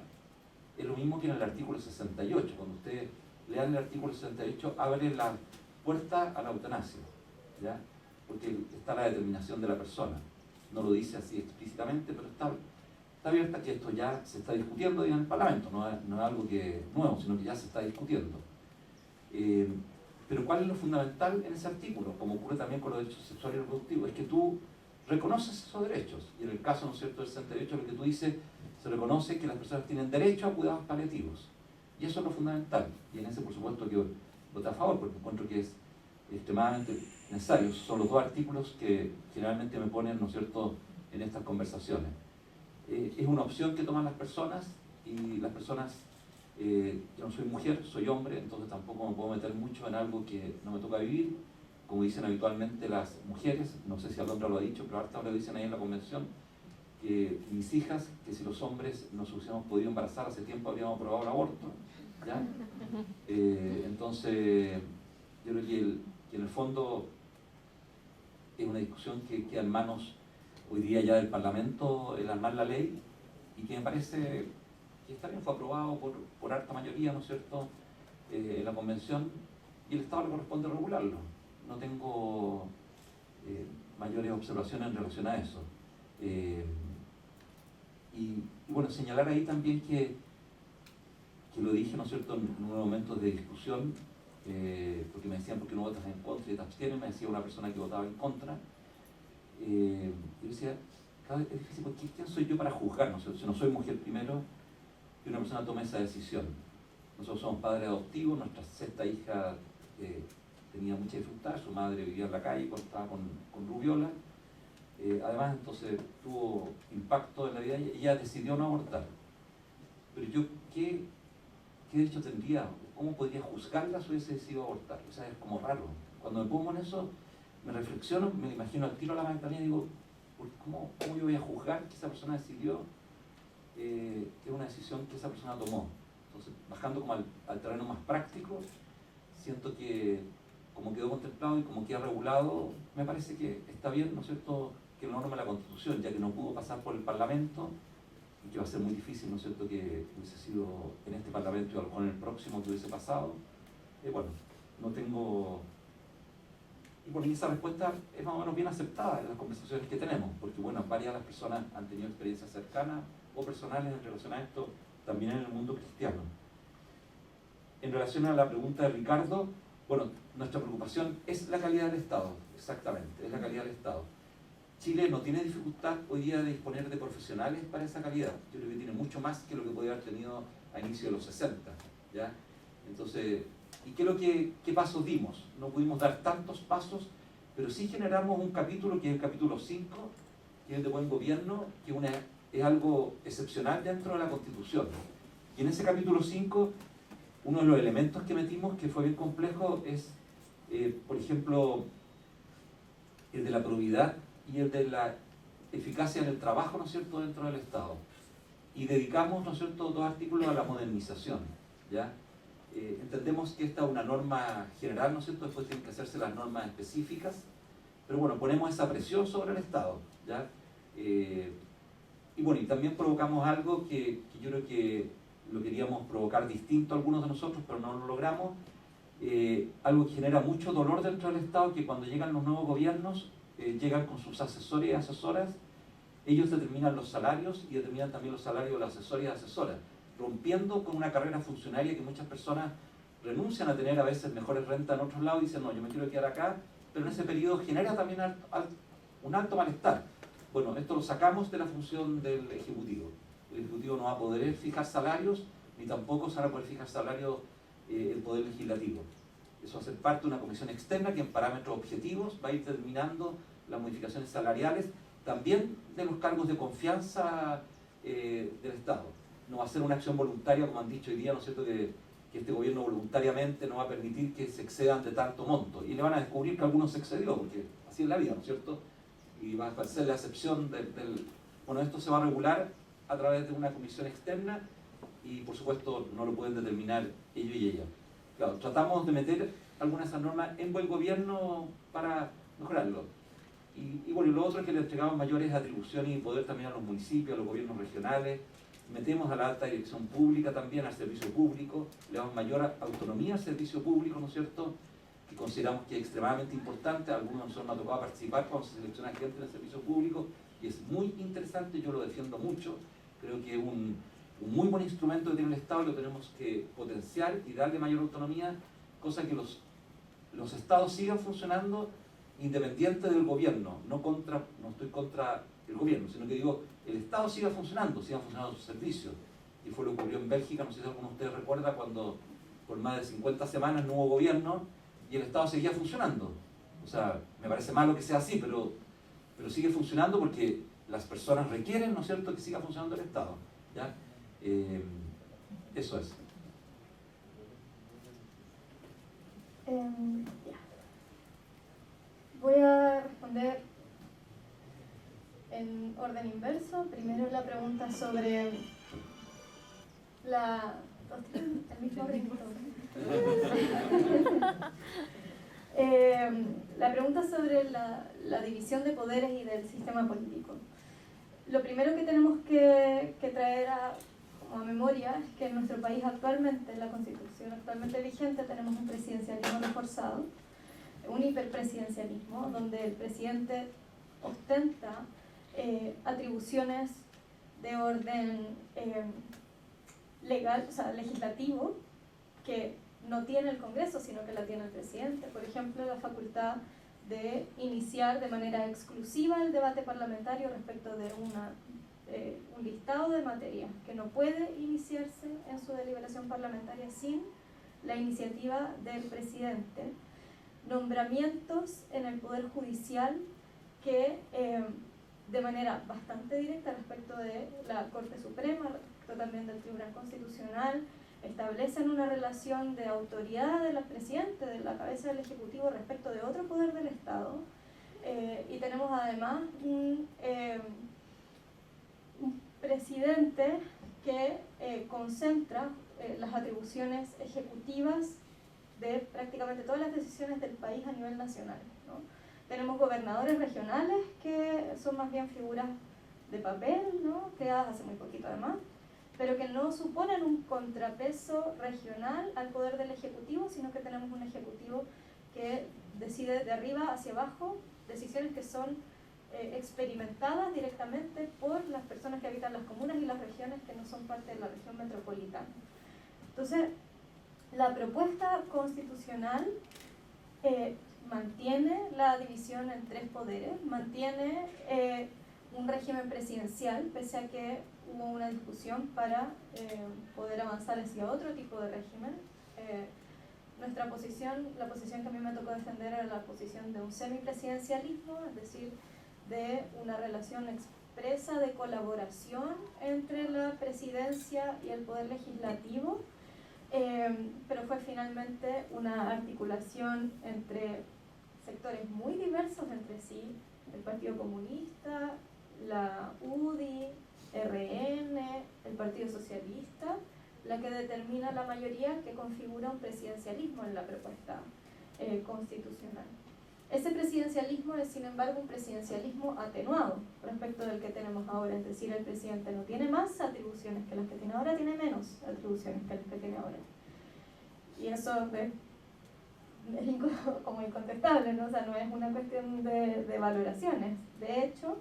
Es lo mismo que en el artículo 68. Cuando ustedes lean el artículo 68, abre la puerta a la eutanasia, ¿ya? Porque está la determinación de la persona. No lo dice así explícitamente, pero está abierta, que esto ya se está discutiendo en el Parlamento, no es algo nuevo, sino que ya se está discutiendo. Pero ¿cuál es lo fundamental en ese artículo? Como ocurre también con los derechos sexuales y reproductivos, es que tú reconoce esos derechos. Y en el caso, ¿no es cierto?, del 68, lo que tú dices, se reconoce que las personas tienen derecho a cuidados paliativos. Y eso es lo fundamental. Y en ese, por supuesto, que voté a favor, porque encuentro que es extremadamente necesario. Son los dos artículos que generalmente me ponen, ¿no es cierto?, en estas conversaciones. Es una opción que toman las personas, y las personas, yo no soy mujer, soy hombre, entonces tampoco me puedo meter mucho en algo que no me toca vivir. Como dicen habitualmente las mujeres, no sé si Alondra lo ha dicho, pero ahorita lo dicen ahí en la convención, que mis hijas, que si los hombres nos hubiésemos podido embarazar hace tiempo habríamos aprobado el aborto, ¿ya? Entonces, yo creo que en el fondo es una discusión que queda en manos hoy día ya del Parlamento, el armar la ley, y que me parece que está bien, fue aprobado por harta mayoría, ¿no es cierto?, en la convención, y el Estado le corresponde regularlo. No tengo mayores observaciones en relación a eso. Y bueno, señalar ahí también que lo dije, ¿no es cierto?, en unos momentos de discusión, porque me decían, ¿por qué no votas en contra y te abstienes? Me decía una persona que votaba en contra. Yo decía, cada vez es difícil, porque ¿quién soy yo para juzgar? ¿No? Si no soy mujer primero, que una persona tome esa decisión. Nosotros somos padres adoptivos, nuestra sexta hija tenía mucha dificultad, su madre vivía en la calle cuando estaba con rubiola. Además, entonces tuvo impacto en la vida y ella decidió no abortar. Pero yo, ¿qué derecho tendría? ¿Cómo podría juzgarla si hubiese decidido abortar? O sea, es como raro. Cuando me pongo en eso, me reflexiono, me imagino al tiro a la Magdalena y digo, ¿cómo yo voy a juzgar que esa persona decidió? Es una decisión que esa persona tomó. Entonces, bajando como al terreno más práctico, siento que como quedó contemplado y como queda regulado, me parece que está bien, ¿no es cierto?, que lo norme la Constitución, ya que no pudo pasar por el Parlamento, y que va a ser muy difícil, ¿no es cierto?, que hubiese sido en este Parlamento y a lo mejor en el próximo que hubiese pasado. Bueno, no tengo... Y bueno, esa respuesta es más o menos bien aceptada en las conversaciones que tenemos, porque bueno, varias de las personas han tenido experiencias cercanas o personales en relación a esto, también en el mundo cristiano. En relación a la pregunta de Ricardo, bueno, nuestra preocupación es la calidad del Estado, exactamente, es la calidad del Estado. Chile no tiene dificultad hoy día de disponer de profesionales para esa calidad. Yo creo que tiene mucho más que lo que podía haber tenido a inicio de los 60, ¿ya? Entonces, ¿y qué pasos dimos? No pudimos dar tantos pasos, pero sí generamos un capítulo, que es el capítulo 5, que es el de buen gobierno, que es algo excepcional dentro de la Constitución. Y en ese capítulo 5, uno de los elementos que metimos, que fue bien complejo, es, por ejemplo, el de la probidad y el de la eficacia en el trabajo, ¿no es cierto?, dentro del Estado. Y dedicamos, ¿no es cierto?, 2 artículos a la modernización, ¿ya? Entendemos que esta es una norma general, ¿no es cierto?, después tienen que hacerse las normas específicas, pero bueno, ponemos esa presión sobre el Estado, ¿ya? Y bueno, y también provocamos algo que yo creo que lo queríamos provocar distinto a algunos de nosotros, pero no lo logramos, algo que genera mucho dolor dentro del Estado, que cuando llegan los nuevos gobiernos, llegan con sus asesores y asesoras, ellos determinan los salarios y determinan también los salarios de los asesores y asesoras, rompiendo con una carrera funcionaria que muchas personas renuncian a tener a veces mejores rentas en otros lados y dicen, no, yo me quiero quedar acá, pero en ese periodo genera también un alto malestar. Bueno, esto lo sacamos de la función del Ejecutivo. El Ejecutivo no va a poder fijar salarios, ni tampoco se van a poder fijar salarios el Poder Legislativo. Eso va a ser parte de una comisión externa que en parámetros objetivos va a ir determinando las modificaciones salariales, también de los cargos de confianza del Estado. No va a ser una acción voluntaria, como han dicho hoy día, ¿no es cierto?, que este gobierno voluntariamente no va a permitir que se excedan de tanto monto. Y le van a descubrir que algunos se excedió, porque así es la vida, ¿no es cierto? Y va a ser la excepción del... Bueno, esto se va a regular a través de una comisión externa y, por supuesto, no lo pueden determinar ellos y ellas. Claro, tratamos de meter algunas de esas normas en buen gobierno para mejorarlo. Y bueno, y lo otro es que le entregamos mayores atribuciones y poder también a los municipios, a los gobiernos regionales. Metemos a la alta dirección pública también, al servicio público, le damos mayor autonomía al servicio público, ¿no es cierto?, que consideramos que es extremadamente importante. A algunos de nosotros nos ha tocado participar cuando se selecciona gente en el servicio público y es muy interesante, yo lo defiendo mucho. Creo que es un muy buen instrumento que tiene el Estado y lo tenemos que potenciar y darle mayor autonomía, cosa que los Estados sigan funcionando independiente del gobierno, no estoy contra el gobierno, sino que digo, el Estado siga funcionando sus servicios. Y fue lo que ocurrió en Bélgica, no sé si alguno de ustedes recuerda, cuando por más de 50 semanas no hubo gobierno y el Estado seguía funcionando. O sea, me parece malo que sea así, pero sigue funcionando porque las personas requieren, ¿no es cierto?, que siga funcionando el Estado. ¿Ya? Eso es. Voy a responder en orden inverso. Primero la pregunta sobre el mismo ritmo. La pregunta sobre la división de poderes y del sistema político. Lo primero que tenemos que traer como a memoria es que en nuestro país actualmente, en la Constitución actualmente vigente, tenemos un presidencialismo reforzado, un hiperpresidencialismo, donde el presidente ostenta atribuciones de orden legal, o sea, legislativo, que no tiene el Congreso, sino que la tiene el presidente. Por ejemplo, la facultad de iniciar de manera exclusiva el debate parlamentario respecto de un listado de materias que no puede iniciarse en su deliberación parlamentaria sin la iniciativa del presidente. Nombramientos en el Poder Judicial que de manera bastante directa respecto de la Corte Suprema, respecto también del Tribunal Constitucional, establecen una relación de autoridad del presidente, de la cabeza del Ejecutivo respecto de otro poder del Estado. Y tenemos además un presidente que concentra las atribuciones ejecutivas de prácticamente todas las decisiones del país a nivel nacional, ¿no? Tenemos gobernadores regionales que son más bien figuras de papel, ¿no?, creadas hace muy poquito además, pero que no suponen un contrapeso regional al poder del Ejecutivo, sino que tenemos un Ejecutivo que decide de arriba hacia abajo decisiones que son experimentadas directamente por las personas que habitan las comunas y las regiones que no son parte de la región metropolitana. Entonces, la propuesta constitucional mantiene la división en tres poderes, mantiene un régimen presidencial, pese a que hubo una discusión para poder avanzar hacia otro tipo de régimen. Nuestra posición, la posición que a mí me tocó defender era la posición de un semipresidencialismo, es decir, de una relación expresa de colaboración entre la presidencia y el poder legislativo, pero fue finalmente una articulación entre sectores muy diversos entre sí, el Partido Comunista, la UDI, RN, el Partido Socialista, la que determina la mayoría que configura un presidencialismo en la propuesta constitucional. Ese presidencialismo es, sin embargo, un presidencialismo atenuado respecto del que tenemos ahora, es decir, el presidente no tiene más atribuciones que las que tiene ahora, tiene menos atribuciones que las que tiene ahora. Y eso es como incontestable, ¿no? O sea, no es una cuestión de valoraciones. De hecho,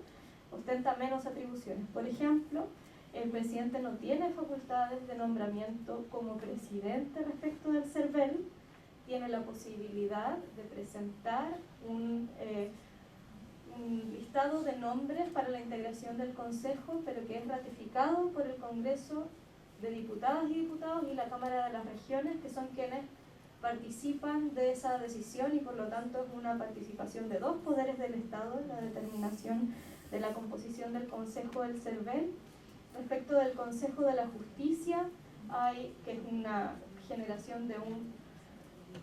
ostenta menos atribuciones. Por ejemplo, el presidente no tiene facultades de nombramiento como presidente respecto del CERVEL, tiene la posibilidad de presentar un listado de nombres para la integración del Consejo, pero que es ratificado por el Congreso de Diputadas y Diputados y la Cámara de las Regiones, que son quienes participan de esa decisión, y por lo tanto es una participación de dos poderes del Estado en la determinación de la composición del Consejo del CERVEL. Respecto del Consejo de la Justicia, que es una generación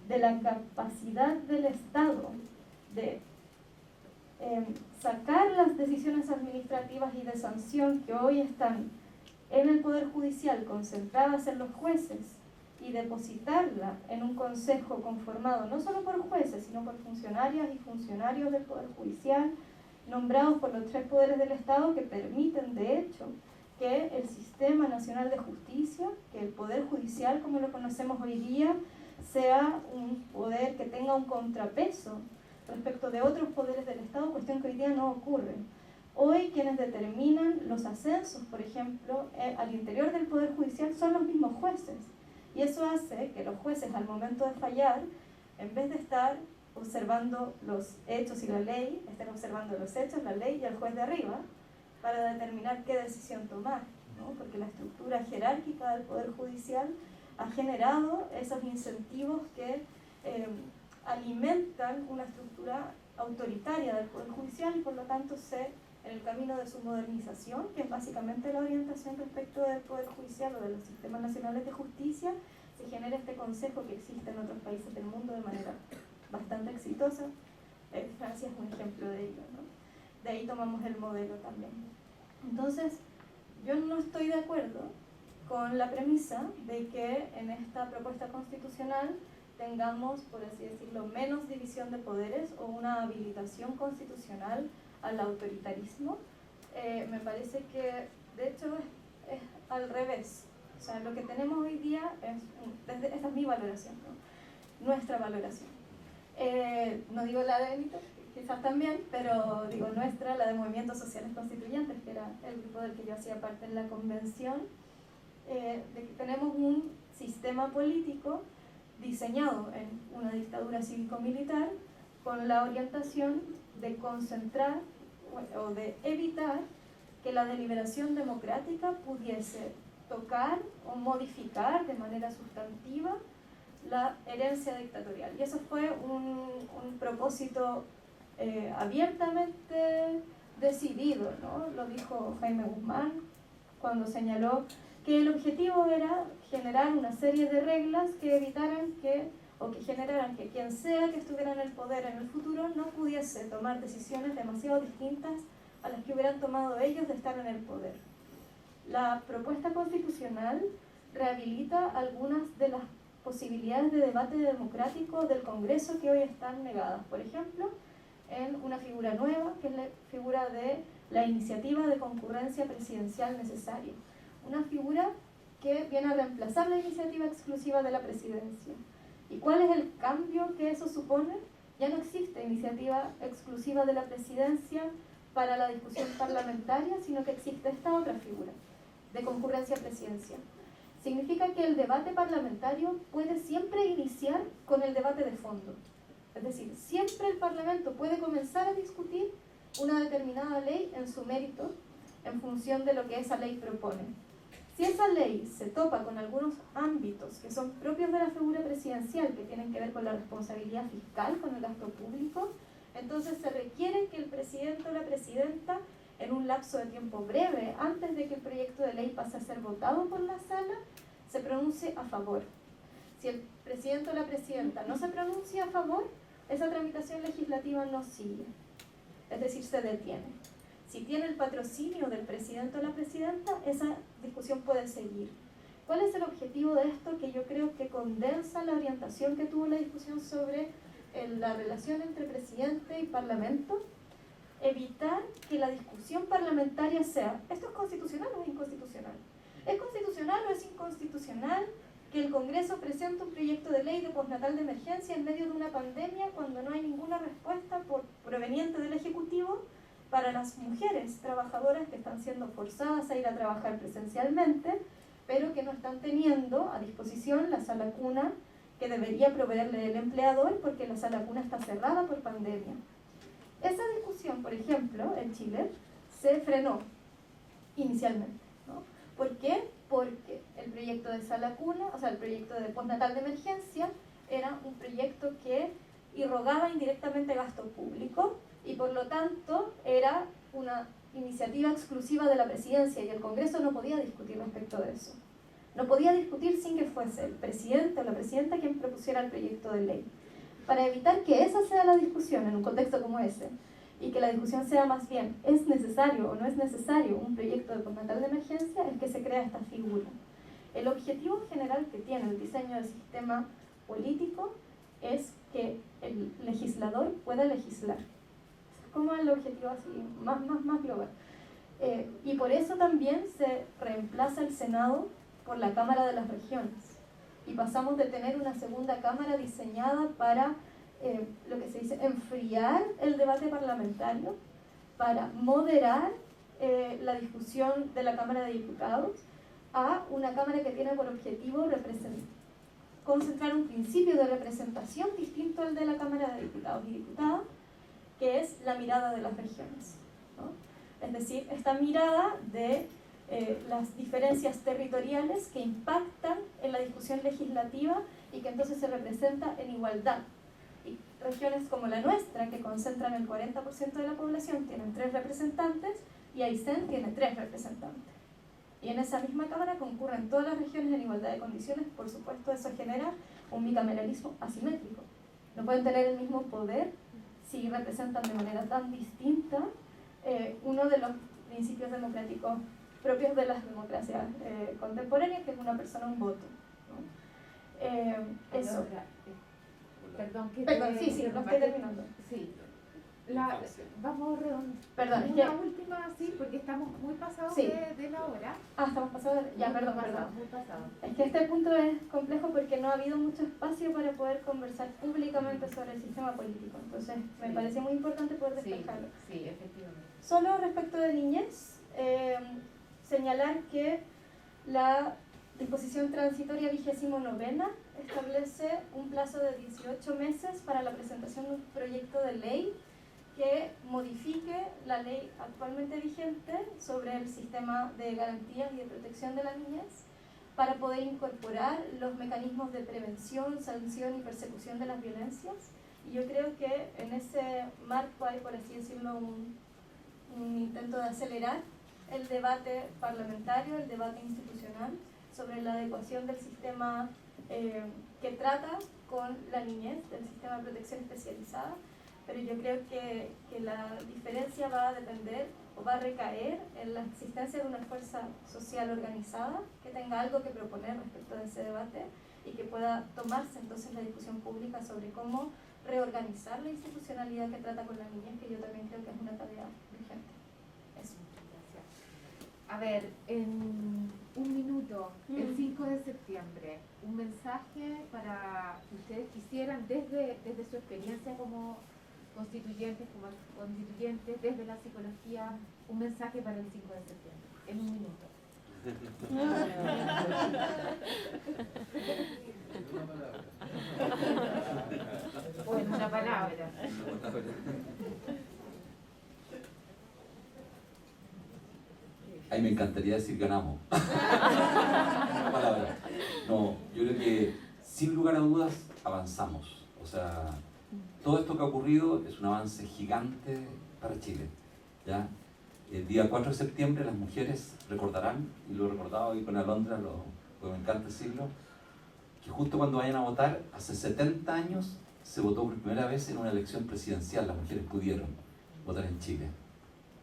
de la capacidad del Estado de sacar las decisiones administrativas y de sanción que hoy están en el Poder Judicial, concentradas en los jueces, y depositarla en un consejo conformado no solo por jueces, sino por funcionarias y funcionarios del Poder Judicial, nombrados por los tres poderes del Estado, que permiten, de hecho, que el Sistema Nacional de Justicia, que el Poder Judicial, como lo conocemos hoy día, sea un poder que tenga un contrapeso respecto de otros poderes del Estado, cuestión que hoy día no ocurre. Hoy quienes determinan los ascensos, por ejemplo, al interior del Poder Judicial son los mismos jueces. Y eso hace que los jueces, al momento de fallar, en vez de estar observando los hechos y la ley, estén observando los hechos, la ley y el juez de arriba para determinar qué decisión tomar, ¿no? Porque la estructura jerárquica del Poder Judicial ha generado esos incentivos que alimentan una estructura autoritaria del Poder Judicial y por lo tanto en el camino de su modernización, que es básicamente la orientación respecto del Poder Judicial o de los sistemas nacionales de justicia, se genera este consejo que existe en otros países del mundo de manera bastante exitosa. Francia es un ejemplo de ello, ¿no? De ahí tomamos el modelo también. Entonces, yo no estoy de acuerdo con la premisa de que en esta propuesta constitucional tengamos, por así decirlo, menos división de poderes o una habilitación constitucional al autoritarismo. Me parece que, de hecho, es al revés. O sea, lo que tenemos hoy día esta es mi valoración, ¿no? Nuestra valoración. No digo la de Benito, quizás también, pero digo nuestra, la de Movimientos Sociales Constituyentes, que era el grupo del que yo hacía parte en la convención, de que tenemos un sistema político diseñado en una dictadura cívico-militar con la orientación de concentrar o de evitar que la deliberación democrática pudiese tocar o modificar de manera sustantiva la herencia dictatorial. Y eso fue un propósito abiertamente decidido, ¿no? Lo dijo Jaime Guzmán cuando señaló que el objetivo era generar una serie de reglas que evitaran que generaran que quien sea que estuviera en el poder en el futuro no pudiese tomar decisiones demasiado distintas a las que hubieran tomado ellos de estar en el poder. La propuesta constitucional rehabilita algunas de las posibilidades de debate democrático del Congreso que hoy están negadas. Por ejemplo, en una figura nueva, que es la figura de la iniciativa de concurrencia presidencial necesaria. Una figura que viene a reemplazar la iniciativa exclusiva de la presidencia. ¿Y cuál es el cambio que eso supone? Ya no existe iniciativa exclusiva de la presidencia para la discusión parlamentaria, sino que existe esta otra figura de concurrencia presidencial. Significa que el debate parlamentario puede siempre iniciar con el debate de fondo. Es decir, siempre el Parlamento puede comenzar a discutir una determinada ley en su mérito en función de lo que esa ley propone. Si esa ley se topa con algunos ámbitos que son propios de la figura presidencial, que tienen que ver con la responsabilidad fiscal, con el gasto público, entonces se requiere que el presidente o la presidenta, en un lapso de tiempo breve, antes de que el proyecto de ley pase a ser votado por la sala, se pronuncie a favor. Si el presidente o la presidenta no se pronuncia a favor, esa tramitación legislativa no sigue, es decir, se detiene. Si tiene el patrocinio del presidente o la presidenta, esa discusión puede seguir. ¿Cuál es el objetivo de esto? Que yo creo que condensa la orientación que tuvo la discusión sobre la relación entre presidente y parlamento. Evitar que la discusión parlamentaria sea, ¿esto es constitucional o es inconstitucional? ¿Es constitucional o es inconstitucional que el Congreso presente un proyecto de ley de postnatal de emergencia en medio de una pandemia cuando no hay ninguna respuesta proveniente del Ejecutivo para las mujeres trabajadoras que están siendo forzadas a ir a trabajar presencialmente, pero que no están teniendo a disposición la sala cuna que debería proveerle el empleador porque la sala cuna está cerrada por pandemia? Esa discusión, por ejemplo, en Chile, se frenó inicialmente, ¿no? ¿Por qué? Porque el proyecto de sala cuna, o sea, el proyecto de postnatal de emergencia, era un proyecto que irrogaba indirectamente gasto público y por lo tanto era una iniciativa exclusiva de la presidencia y el Congreso no podía discutir respecto de eso. No podía discutir sin que fuese el presidente o la presidenta quien propusiera el proyecto de ley. Para evitar que esa sea la discusión en un contexto como ese y que la discusión sea más bien ¿es necesario o no es necesario un proyecto de postnatal de emergencia? Es que se crea esta figura. El objetivo general que tiene el diseño del sistema político es que el legislador pueda legislar. Como el objetivo así, más global. Y por eso también se reemplaza el Senado por la Cámara de las Regiones. Y pasamos de tener una segunda cámara diseñada para lo que se dice enfriar el debate parlamentario, para moderar la discusión de la Cámara de Diputados, a una cámara que tiene por objetivo concentrar un principio de representación distinto al de la Cámara de Diputados y Diputadas, que es la mirada de las regiones, ¿no? Es decir, esta mirada de las diferencias territoriales que impactan en la discusión legislativa y que entonces se representa en igualdad. Y regiones como la nuestra, que concentran el 40% de la población, tienen 3 representantes y Aysén tiene 3 representantes. Y en esa misma Cámara concurren todas las regiones en igualdad de condiciones. Por supuesto, eso genera un bicameralismo asimétrico. No pueden tener el mismo poder si representan de manera tan distinta uno de los principios democráticos propios de las democracias contemporáneas, que es una persona, un voto, ¿no? Eso. Perdón, sí, lo estoy terminando. Sí. Vamos Perdón, es una última, sí, porque estamos muy pasados sí. de la hora. Estamos pasados, ya, perdón. Muy pasado. Es que este punto es complejo porque no ha habido mucho espacio para poder conversar públicamente sobre el sistema político. Entonces, me parece muy importante poder despejarlo. Sí, efectivamente. Solo respecto de niñez, señalar que la disposición transitoria 29ª establece un plazo de 18 meses para la presentación de un proyecto de ley que modifique la ley actualmente vigente sobre el sistema de garantías y de protección de la niñez para poder incorporar los mecanismos de prevención, sanción y persecución de las violencias. Y yo creo que en ese marco hay, por así decirlo, un intento de acelerar el debate parlamentario, el debate institucional sobre la adecuación del sistema que trata con la niñez, del sistema de protección especializada, pero yo creo que la diferencia va a depender o va a recaer en la existencia de una fuerza social organizada que tenga algo que proponer respecto de ese debate y que pueda tomarse entonces la discusión pública sobre cómo reorganizar la institucionalidad que trata con la niñez, que yo también creo que es una tarea urgente. Eso. A ver, en un minuto, el 5 de septiembre, un mensaje para que ustedes quisieran desde su experiencia como constituyentes, desde la psicología, un mensaje para el 5 de septiembre, en un minuto. O en una palabra. Ay, me encantaría decir ganamos. Una palabra. No, yo creo que sin lugar a dudas avanzamos. O sea, todo esto que ha ocurrido es un avance gigante para Chile, ¿ya? El día 4 de septiembre las mujeres recordarán, y lo he recordado hoy con Alondra, porque me encanta decirlo, que justo cuando vayan a votar, hace 70 años se votó por primera vez en una elección presidencial. Las mujeres pudieron votar en Chile,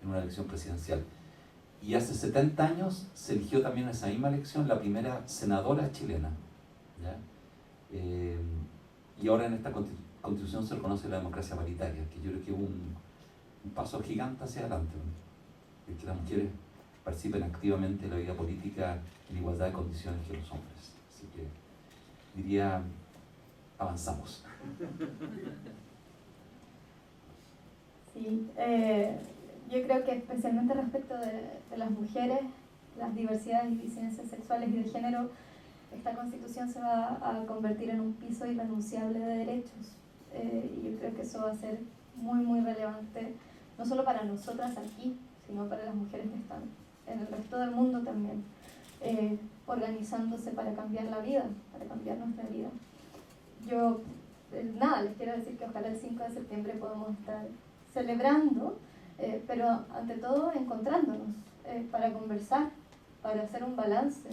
en una elección presidencial. Y hace 70 años se eligió también en esa misma elección la primera senadora chilena, ¿ya? Y ahora en esta constitución se reconoce la democracia paritaria, que yo creo que es un paso gigante hacia adelante, ¿no? Que las mujeres participen activamente en la vida política en igualdad de condiciones que los hombres. Así que diría, avanzamos. Sí, yo creo que especialmente respecto de las mujeres, las diversidades y disidencias sexuales y de género, esta constitución se va a convertir en un piso irrenunciable de derechos. Y yo creo que eso va a ser muy, muy relevante, no solo para nosotras aquí, sino para las mujeres que están en el resto del mundo también, organizándose para cambiar la vida, para cambiar nuestra vida. Yo, nada, les quiero decir que ojalá el 5 de septiembre podamos estar celebrando, pero ante todo encontrándonos para conversar, para hacer un balance,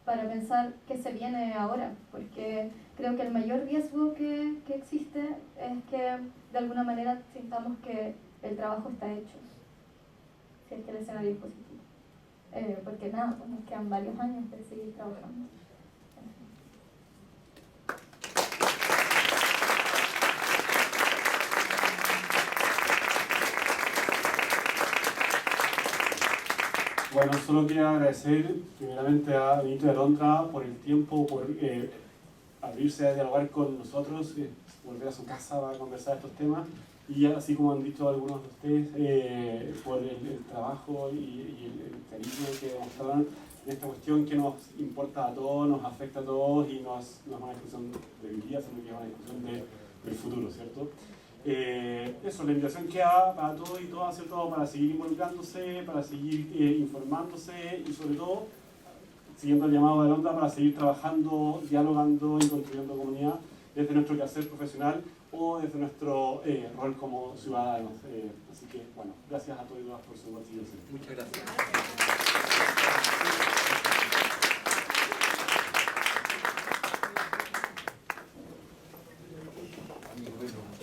para pensar qué se viene ahora, porque creo que el mayor riesgo que existe es que de alguna manera sintamos que el trabajo está hecho, si es que el escenario es positivo, porque nada, pues nos quedan varios años de seguir trabajando. Bueno, solo quería agradecer primeramente a Benito y Alondra por el tiempo, por abrirse a dialogar con nosotros, volver a su casa para conversar estos temas, y así como han dicho algunos de ustedes, por el trabajo y el cariño que demostraron en esta cuestión que nos importa a todos, nos afecta a todos y no es una discusión de hoy día, sino que es una discusión del futuro, ¿cierto? Eso, la invitación queda para todos y todas, ¿cierto? Para seguir involucrándose, para seguir informándose y sobre todo, siguiendo el llamado de Alondra, para seguir trabajando, dialogando y construyendo comunidad desde nuestro quehacer profesional o desde nuestro rol como ciudadanos. Así que, bueno, gracias a todos y todas por su participación. Muchas gracias. Bueno.